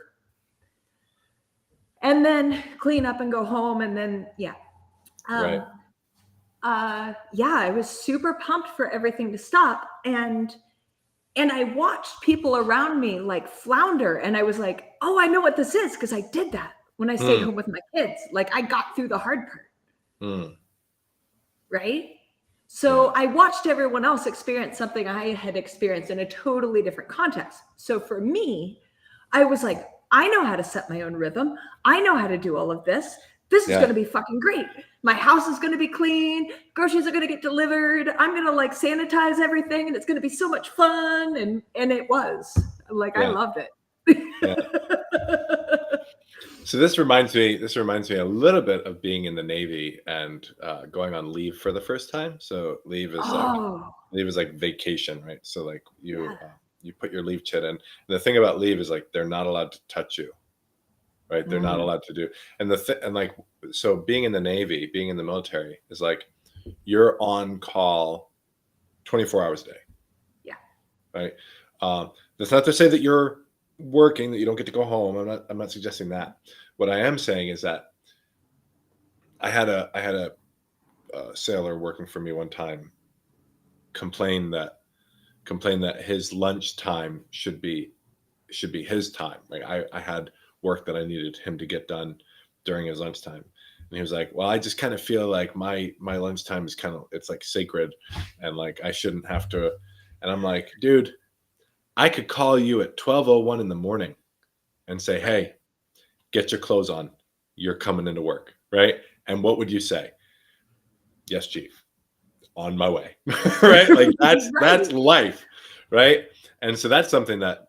and then clean up and go home. And then, I was super pumped for everything to stop. And I watched people around me like flounder. And I was like, oh, I know what this is, because I did that when I stayed home with my kids. Like, I got through the hard part. Right? So I watched everyone else experience something I had experienced in a totally different context. So for me, I was like, I know how to set my own rhythm. I know how to do all of this. This is Yeah. going to be fucking great. My house is going to be clean. Groceries are going to get delivered. I'm going to like sanitize everything, and it's going to be so much fun. And it was like, I loved it. Yeah. So this reminds me a little bit of being in the Navy and going on leave for the first time. So leave is like vacation, right? So like you put your leave chit in. And the thing about leave is like they're not allowed to touch you, right? They're not allowed to do. And so being in the Navy, being in the military is like you're on call 24 hours a day. Yeah. Right. That's not to say that you're working, that you don't get to go home. I'm not suggesting that. What I am saying is that I had a sailor working for me one time complain that his lunch time should be his time. Like I had work that I needed him to get done during his lunchtime. And he was like, well, I just kind of feel like my lunchtime is it's like sacred and like I shouldn't have to. And I'm like, dude, I could call you at 12:01 in the morning and say, hey, get your clothes on. You're coming into work, right? And what would you say? Yes, chief. On my way, right? Like that's life, right? And so that's something that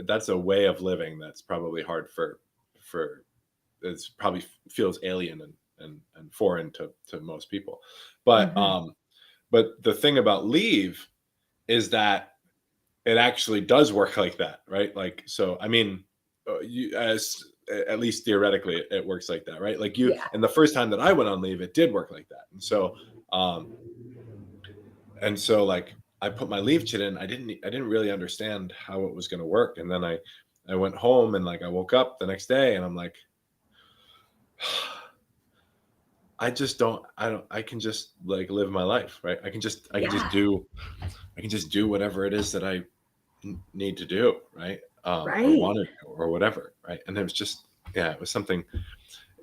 that's a way of living that's probably hard for it's probably feels alien and foreign to most people. But but the thing about leave is that it actually does work like that, right? Like, so, I mean, at least theoretically, it works like that, right? Like and the first time that I went on leave, it did work like that. And so like I put my leave chit in, I didn't really understand how it was going to work. And then I went home and like, I woke up the next day and I'm like, I can just like live my life, right? I can just do whatever it is that I need to do, right? Or want to do or whatever, right? And it was just, it was something.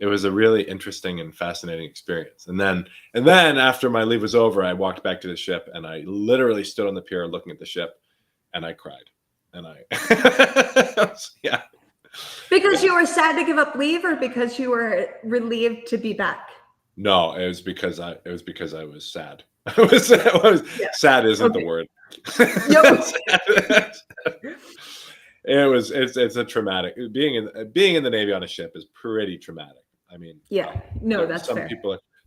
It was a really interesting and fascinating experience. And then after my leave was over, I walked back to the ship and I literally stood on the pier looking at the ship and I cried. And Because you were sad to give up leave, or because you were relieved to be back? No, it was because I was sad. Sad isn't the word. It's a traumatic, being in the Navy on a ship is pretty traumatic. I mean, that's fair.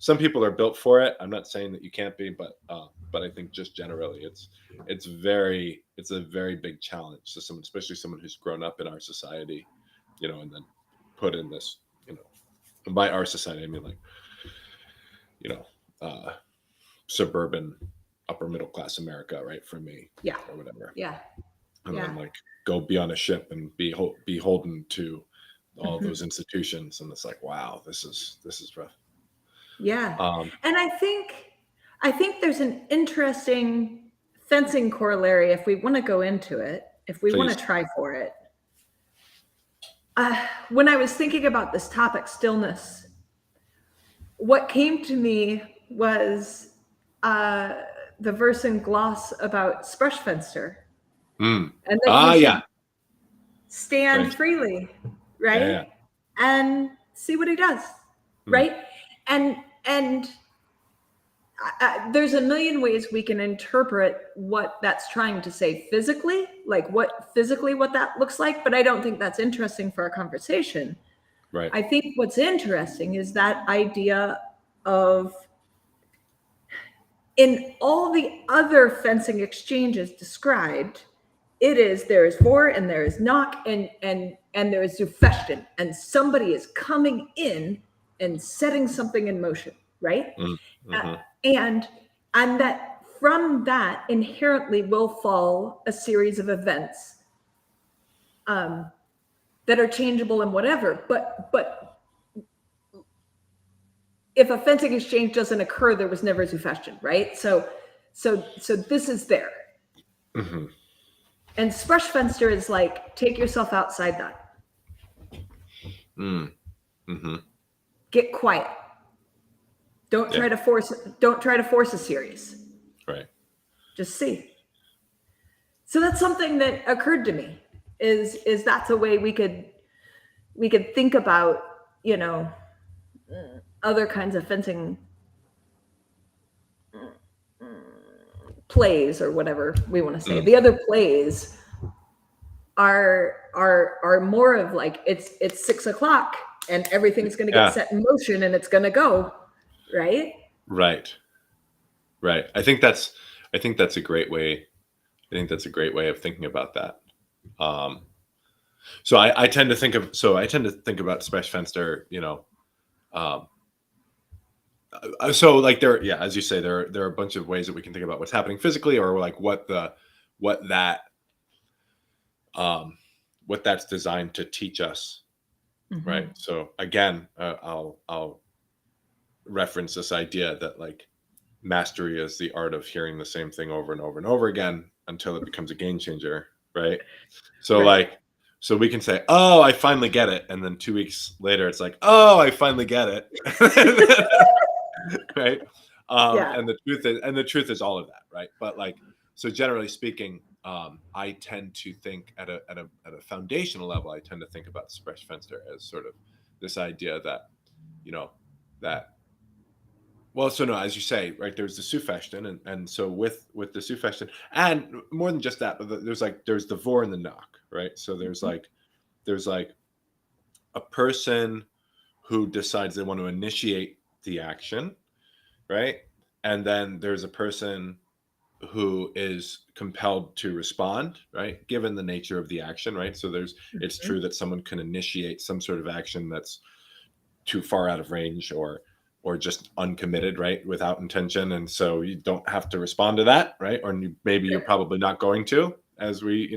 Some people are built for it. I'm not saying that you can't be, but I think just generally it's a very big challenge to someone, especially someone who's grown up in our society, and then put in this, and by our society, I mean like, suburban upper middle class America, right? For me, or whatever. And then like go be on a ship and be beholden to all those institutions, and it's like, wow, this is rough. And I think there's an interesting fencing corollary if we want to go into it, if we want to try for it. When I was thinking about this topic, stillness, what came to me was the verse in gloss about Sprechfenster. And that you should stand freely, right? And see what he does, right? And there's a million ways we can interpret what that's trying to say physically, like what that looks like, but I don't think that's interesting for our conversation. Right. I think what's interesting is that idea of, in all the other fencing exchanges described, there is vor and there is knock and there is zufechten, and somebody is coming in and setting something in motion, right? And that from that inherently will fall a series of events that are changeable and whatever. But if a fencing exchange doesn't occur, there was never zufechten, right? So this is there. And Sprechfenster is like, take yourself outside that. Get quiet. Don't try to force a series. Right. Just see. So that's something that occurred to me is that's a way we could we could think about, other kinds of fencing plays or whatever we want to say. The other plays are more of like it's 6 o'clock and everything's going to get set in motion and it's going to go, right? Right. I think that's a great way. I think that's a great way of thinking about that. So I tend to think about Sprechfenster, so like as you say, there are a bunch of ways that we can think about what's happening physically, or like what that's designed to teach us, right? So again, I'll reference this idea that like mastery is the art of hearing the same thing over and over and over again until it becomes a game changer, right? So so we can say, oh, I finally get it, and then 2 weeks later it's like, oh, I finally get it. Right. And the truth is all of that, right? But like, so generally speaking, I tend to think at a foundational level, I tend to think about Sprechfenster as sort of this idea that, so no, as you say, right, there's the Sufechten, and so with the Sufechten, and more than just that, but there's the vor and the knock, right? So there's like a person who decides they want to initiate the action, right? And then there's a person who is compelled to respond, right? Given the nature of the action, right? So it's true that someone can initiate some sort of action that's too far out of range or just uncommitted, right? Without intention. And so you don't have to respond to that, right? Or maybe you're probably not going to, as we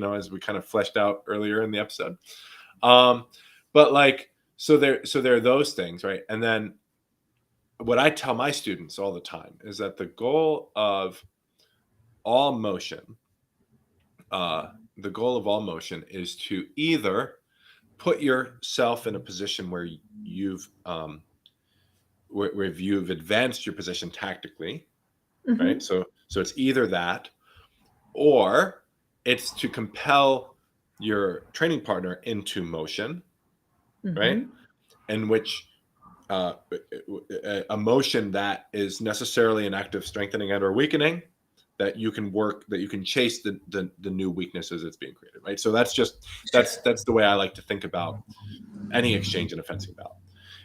kind of fleshed out earlier in the episode. But like, so there are those things, right? And then what I tell my students all the time is that the goal of all motion, is to either put yourself in a position where you've advanced your position tactically, right? So it's either that, or it's to compel your training partner into motion, right? In which a motion that is necessarily an act of strengthening and or weakening, that you can chase the new weakness as it's being created, right? So that's the way I like to think about any exchange in a fencing bout.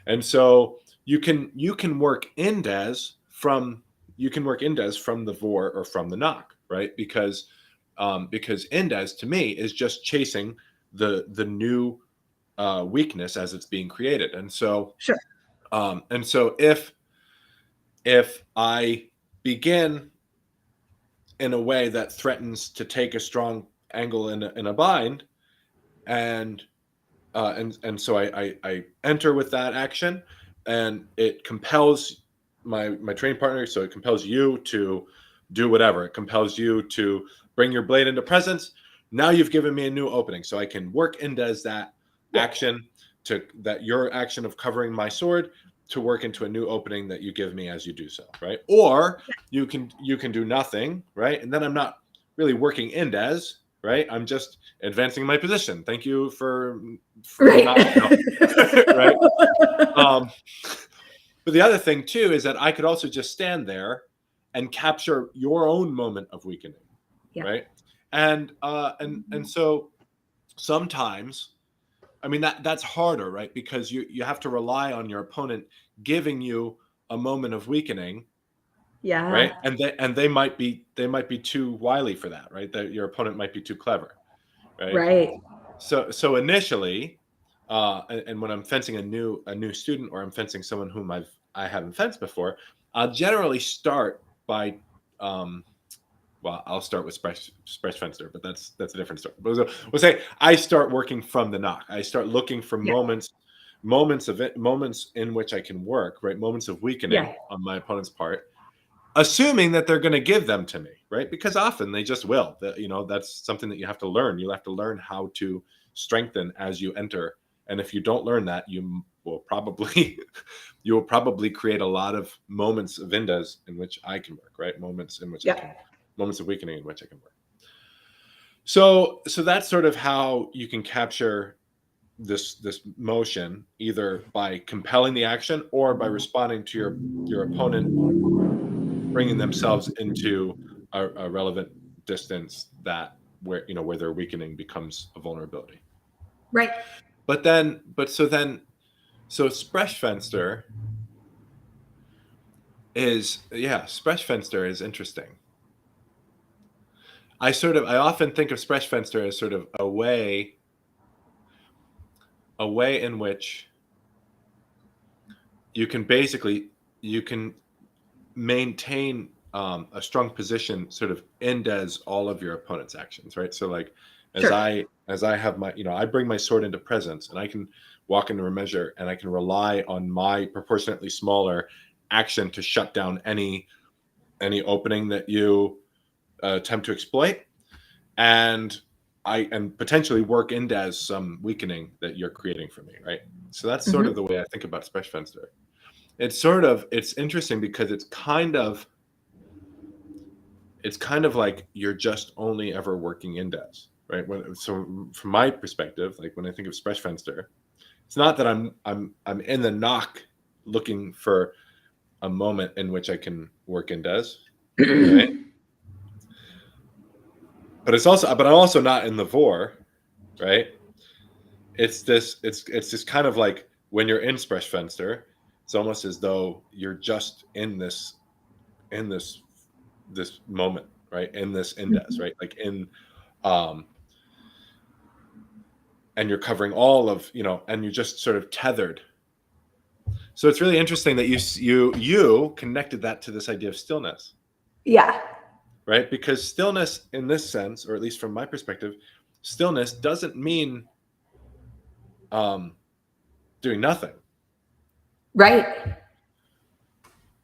And so you can work indes from the vor or from the knock, right? Because indes to me is just chasing the new weakness as it's being created. And so if I begin in a way that threatens to take a strong angle in a bind, and so I enter with that action, and it compels my training partner. So it compels you to do whatever. It compels you to bring your blade into presence. Now you've given me a new opening, so I can work indes that action that your action of covering my sword to work into a new opening that you give me as you do so, right? Or you can do nothing, right? And then I'm not really working indes, right? I'm just advancing my position. Thank you for not, right? But the other thing too is that I could also just stand there and capture your own moment of weakening, right? And so sometimes, I mean, that's harder, right? Because you have to rely on your opponent giving you a moment of weakening, right? And they might be too wily for that, right? That your opponent might be too clever, right? So initially, and when I'm fencing a new student, or I'm fencing someone whom I haven't fenced before, I'll generally start by well, I'll start with Sprechfenster, but that's a different story. But we'll say I start working from the knock. I start looking for moments in which I can work, right? Moments of weakening on my opponent's part, assuming that they're going to give them to me, right? Because often they just will. That's something that you have to learn. You have to learn how to strengthen as you enter, and if you don't learn that, you will probably create a lot of moments of indes in which I can work, right? Moments of weakening in which I can work. So that's sort of how you can capture this motion either by compelling the action or by responding to your opponent bringing themselves into a relevant distance that where where their weakening becomes a vulnerability. Right. So Sprechfenster Sprechfenster is interesting. I often think of Sprechfenster as sort of a way in which you can maintain a strong position sort of as all of your opponent's actions, right? So like Sure. as I have my, I bring my sword into presence and I can walk into a measure and I can rely on my proportionately smaller action to shut down any opening that you attempt to exploit, and potentially work into as some weakening that you're creating for me, right? So that's sort of the way I think about Sprechfenster. It's interesting because it's kind of like you're just only ever working indes, right? So from my perspective, like when I think of Sprechfenster, it's not that I'm in the knock looking for a moment in which I can work indes, right? But I'm also not in the vor, right? It's this kind of like when you're in Sprechfenster, it's almost as though you're just in this moment, right? In this indes, right? Like and you're covering all of, and you're just sort of tethered. So it's really interesting that you connected that to this idea of stillness. Yeah. Right? Because stillness in this sense, or at least from my perspective, stillness doesn't mean doing nothing. Right.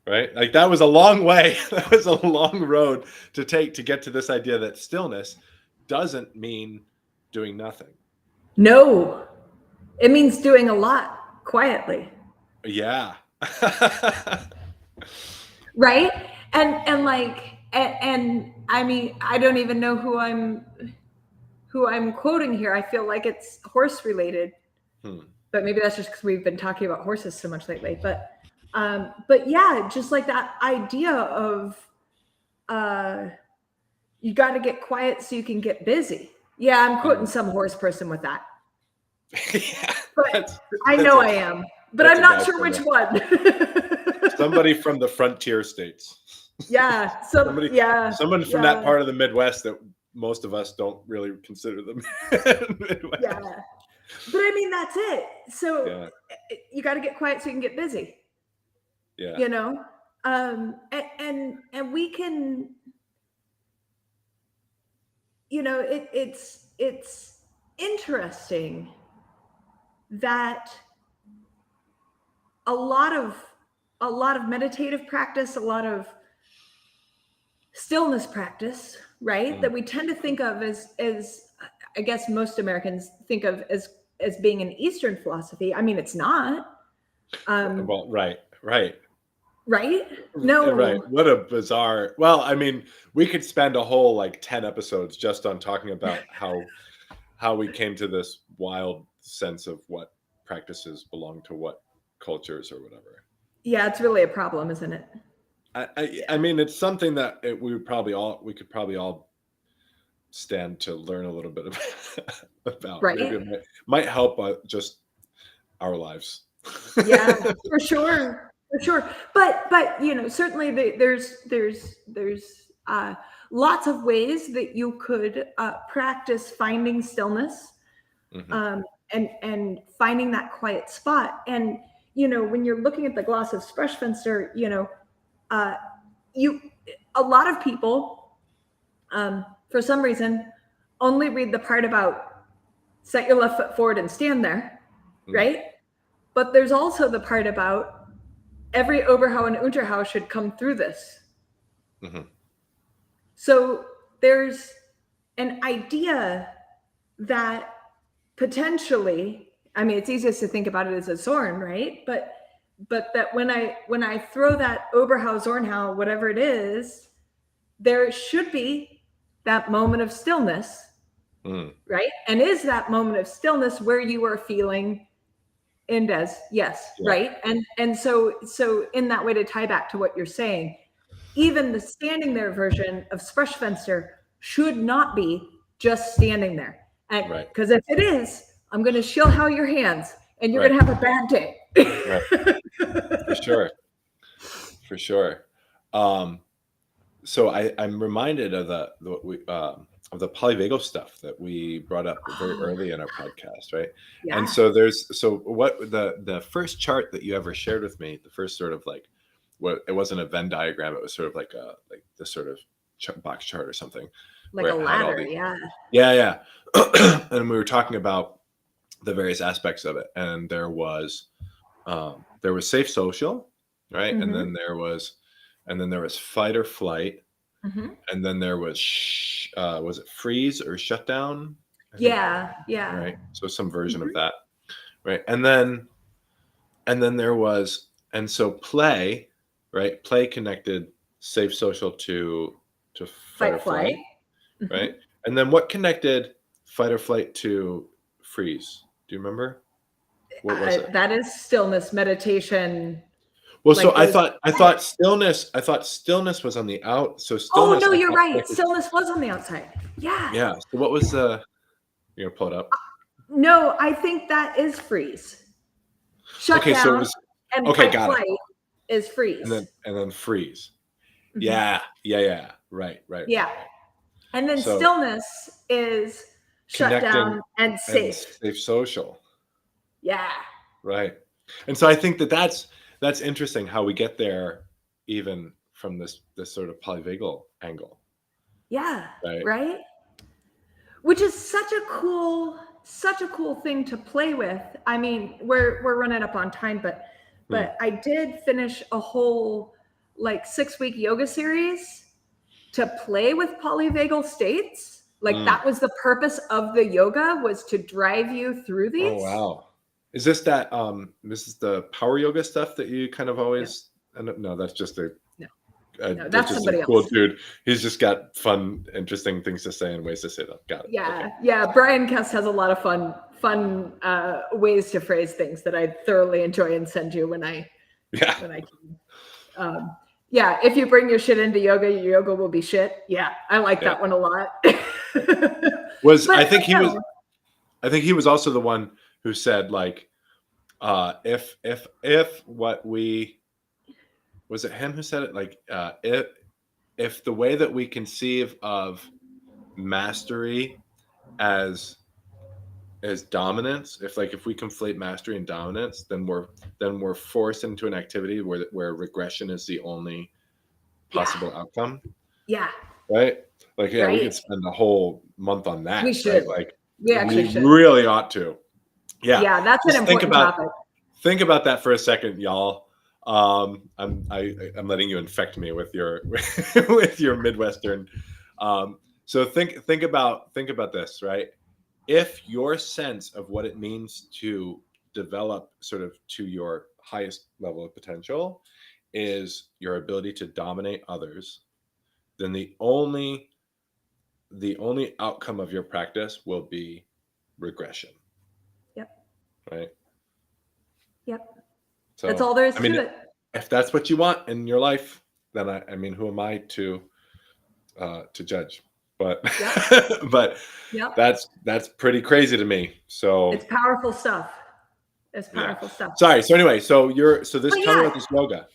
Right? Like that was a long way. That was a long road to take to get to this idea that stillness doesn't mean doing nothing. No, it means doing a lot quietly. Yeah. Right. And like, and I mean, I don't even know who I'm quoting here. I feel like it's horse related, but maybe that's just because we've been talking about horses so much lately. But yeah, just like that idea of you got to get quiet so you can get busy. Yeah, I'm quoting some horse person with that. Yeah, but I know I am, but I'm not sure which one. Somebody from the frontier states. Yeah, someone from that part of the Midwest that most of us don't really consider the Midwest. Yeah, but I mean that's it. So you got to get quiet so you can get busy. Yeah, and we can, it's interesting that a lot of meditative practice, a lot of stillness practice, right? That we tend to think of as I guess most Americans think of as being an Eastern philosophy. I mean, it's not. Well, right. No. Right. What a bizarre. Well, I mean, we could spend a whole like 10 episodes just on talking about how we came to this wild sense of what practices belong to what cultures or whatever. Yeah, it's really a problem, isn't it? I mean, it's something that we could probably all stand to learn a little bit about. Right. Maybe it might help just our lives. Yeah, for sure. But certainly there's lots of ways that you could practice finding stillness, and finding that quiet spot. And when you're looking at the gloss of Sprechfenster, a lot of people, for some reason, only read the part about set your left foot forward and stand there, right? But there's also the part about every Oberhau and Unterhau should come through this. So there's an idea that potentially, I mean, it's easiest to think about it as a Zorn, right? But that when I throw that Oberhau, Zornhau, whatever it is, there should be that moment of stillness Mm. right? And is that moment of stillness where you are feeling Indes? Yes, Yeah. right. And so in that way, to tie back to what you're saying, even the standing there version of Sprechfenster should not be just standing there. And Right. because if it is, I'm going to shill how your hands and you're Right. going to have a bad day. Right. For sure. For sure. So I'm reminded of the polyvagal stuff that we brought up very early in our podcast, right? And Yeah. so what the first chart that you ever shared with me, the first sort of like, what, it wasn't a Venn diagram, it was sort of like this sort of box chart or something, Like where a it had all ladder. these, Yeah. yeah. And we were talking about the various aspects of it, and there was safe social, right? And Mm-hmm. then there was fight or flight, Mm-hmm. and then there was was it freeze or shutdown? I think, Yeah. Yeah. right. So some version of Mm-hmm. that, right? And then there was, and so play, right? Play connected safe social to fight or Fight, flight. flight, Mm-hmm. right? And then what connected fight or flight to freeze? Do you remember? What was it? That is stillness meditation. Well, so Like I those. thought I thought stillness was on the out. So Oh stillness no, I you're thought right. connected. Stillness was on the outside. Yeah. Yeah. So what was the? You're gonna pull it up. No, I think that is freeze. Okay, so it Shutdown was, and okay, fight got it. flight is And freeze. then freeze. Mhm. Yeah. Right. Yeah. And then So stillness is connecting shutdown and and safe. safe social, Yeah. right? And so I think that's interesting how we get there, even from this sort of polyvagal angle, Yeah. right? Right? Which is such a cool thing to play with. I mean, we're running up on time, but Hmm. I did finish a whole like 6-week yoga series to play with polyvagal states. Like Mm. that was the purpose of the yoga, was to drive you through Oh these. wow. Is this is the power yoga stuff that you kind of No, always end up? No, that's just no, no, that's that's just a somebody cool else. dude. He's just got fun, interesting things to say and ways to say them. Got it. Okay. Yeah. Brian Kest has a lot of fun ways to phrase things that I thoroughly enjoy and send you when I Yeah. can. Yeah, if you bring your shit into yoga, your yoga will be shit. Yeah, I like Yeah. that one a lot. I think he was no. I think he was also the one who said, like, if what we, was it him who said it, like, if the way that we conceive of mastery as dominance, if we conflate mastery and dominance, then we're forced into an activity where regression is the only Yeah, possible outcome, yeah, right? Like, yeah, we right. could spend a whole month on We that, right? should. Like, We actually we should. really ought to. Yeah, Yeah, that's an just important topic. think about that for a second, y'all. I'm letting you infect me with your with your Midwestern. So think about this, right? If your sense of what it means to develop sort of to your highest level of potential is your ability to dominate others, then the only outcome of your practice will be regression, Yep, right? yep. That's So, all there is I to mean, it. if that's what you want in your life, then I mean, who am I to judge? But Yep, but yep. that's pretty crazy to me. It's So powerful stuff. It's yeah. powerful stuff. Sorry. So anyway, But tell me yeah, about this yoga.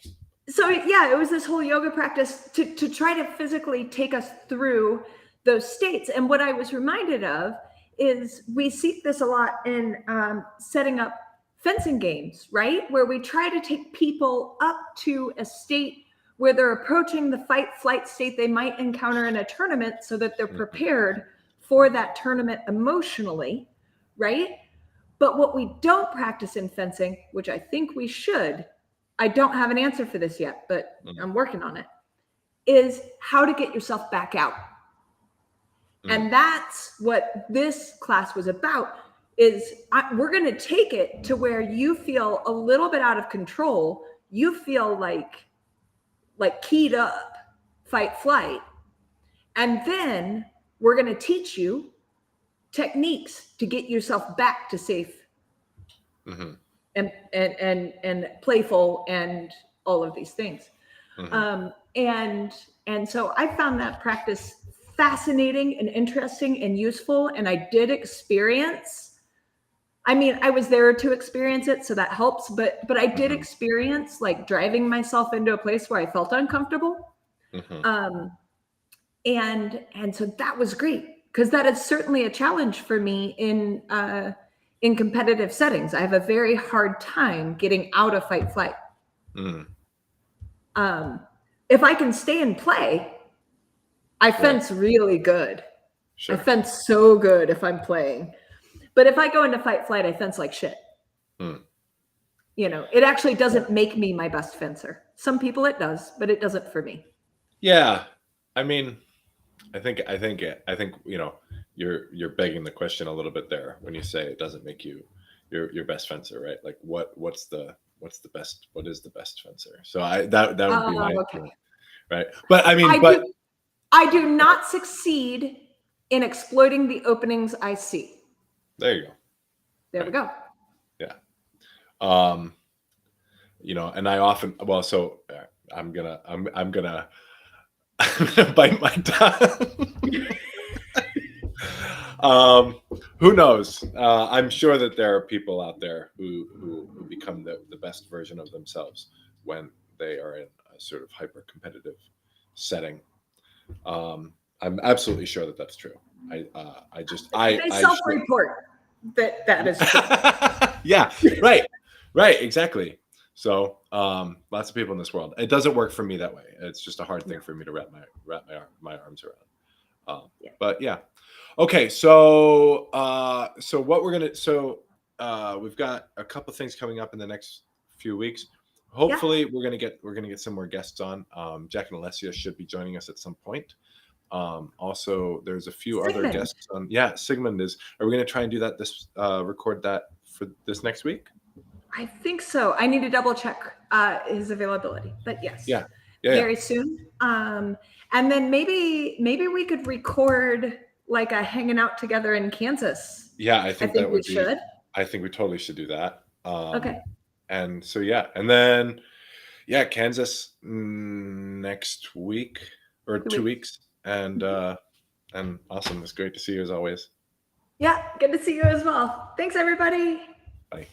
so yeah, it was this whole yoga practice to try to physically take us through those states. And what I was reminded of is we see this a lot in setting up fencing games, right? Where we try to take people up to a state where they're approaching the fight flight state they might encounter in a tournament so that they're Mhm. prepared for that tournament emotionally, right? But what we don't practice in fencing, which I think we should, I don't have an answer for this yet, but Mhm. I'm working on it, is how to get yourself back out. Mhm. And that's what this class was about. We're going to take it to where you feel a little bit out of control. You feel like keyed up, fight, flight. And then we're going to teach you techniques to get yourself back to safe Mm-hmm. and playful and all of these things. Mm-hmm. And so I found that practice fascinating and interesting and useful. And I did experience, I mean, I was there to experience it, so that helps. But I did Mm-hmm. experience like driving myself into a place where I felt uncomfortable. Mm-hmm. And so that was great, because that is certainly a challenge for me in competitive settings. I have a very hard time getting out of fight flight. Mm-hmm. If I can stay and play, I fence really good. Sure. I fence so good if I'm playing. But if I go into fight flight, I fence like shit. Mm. You know, it actually doesn't make me my best fencer. Some people it does, but it doesn't for me. Yeah, I mean, I think you know, you're begging the question a little bit there when you say it doesn't make you your best fencer, right? Like what's the best, what is the best fencer? So that would be my Okay. right. But I mean, I do not succeed in exploiting the openings I see. there you go. There we go. Yeah. You know, and I often, well, so I'm gonna bite my tongue. Who knows? I'm sure that there are people out there who become the best version of themselves when they are in a sort of hyper competitive setting. I'm absolutely sure that that's true. They self-report that is true. Yeah, right, exactly. So lots of people in this world. It doesn't work for me that way. It's just a hard thing for me to wrap my arms around. But yeah. Okay, so what we're gonna we've got a couple things coming up in the next few weeks. Hopefully we're gonna get some more guests on. Jack and Alessia should be joining us at some point. Also there's a few other guests on. Yeah, Sigmund is. Are we gonna try and do that record that for this next week? I think so. I need to double check his availability, but yes. Yeah. Very soon. And then maybe we could record like a hanging out together in Kansas. Yeah, I think that would be. Should. I think we totally should do that. Okay. And so and then Kansas next week or 2 weeks, and awesome. It's great to see you as always. Yeah, good to see you as well. Thanks, everybody. Bye.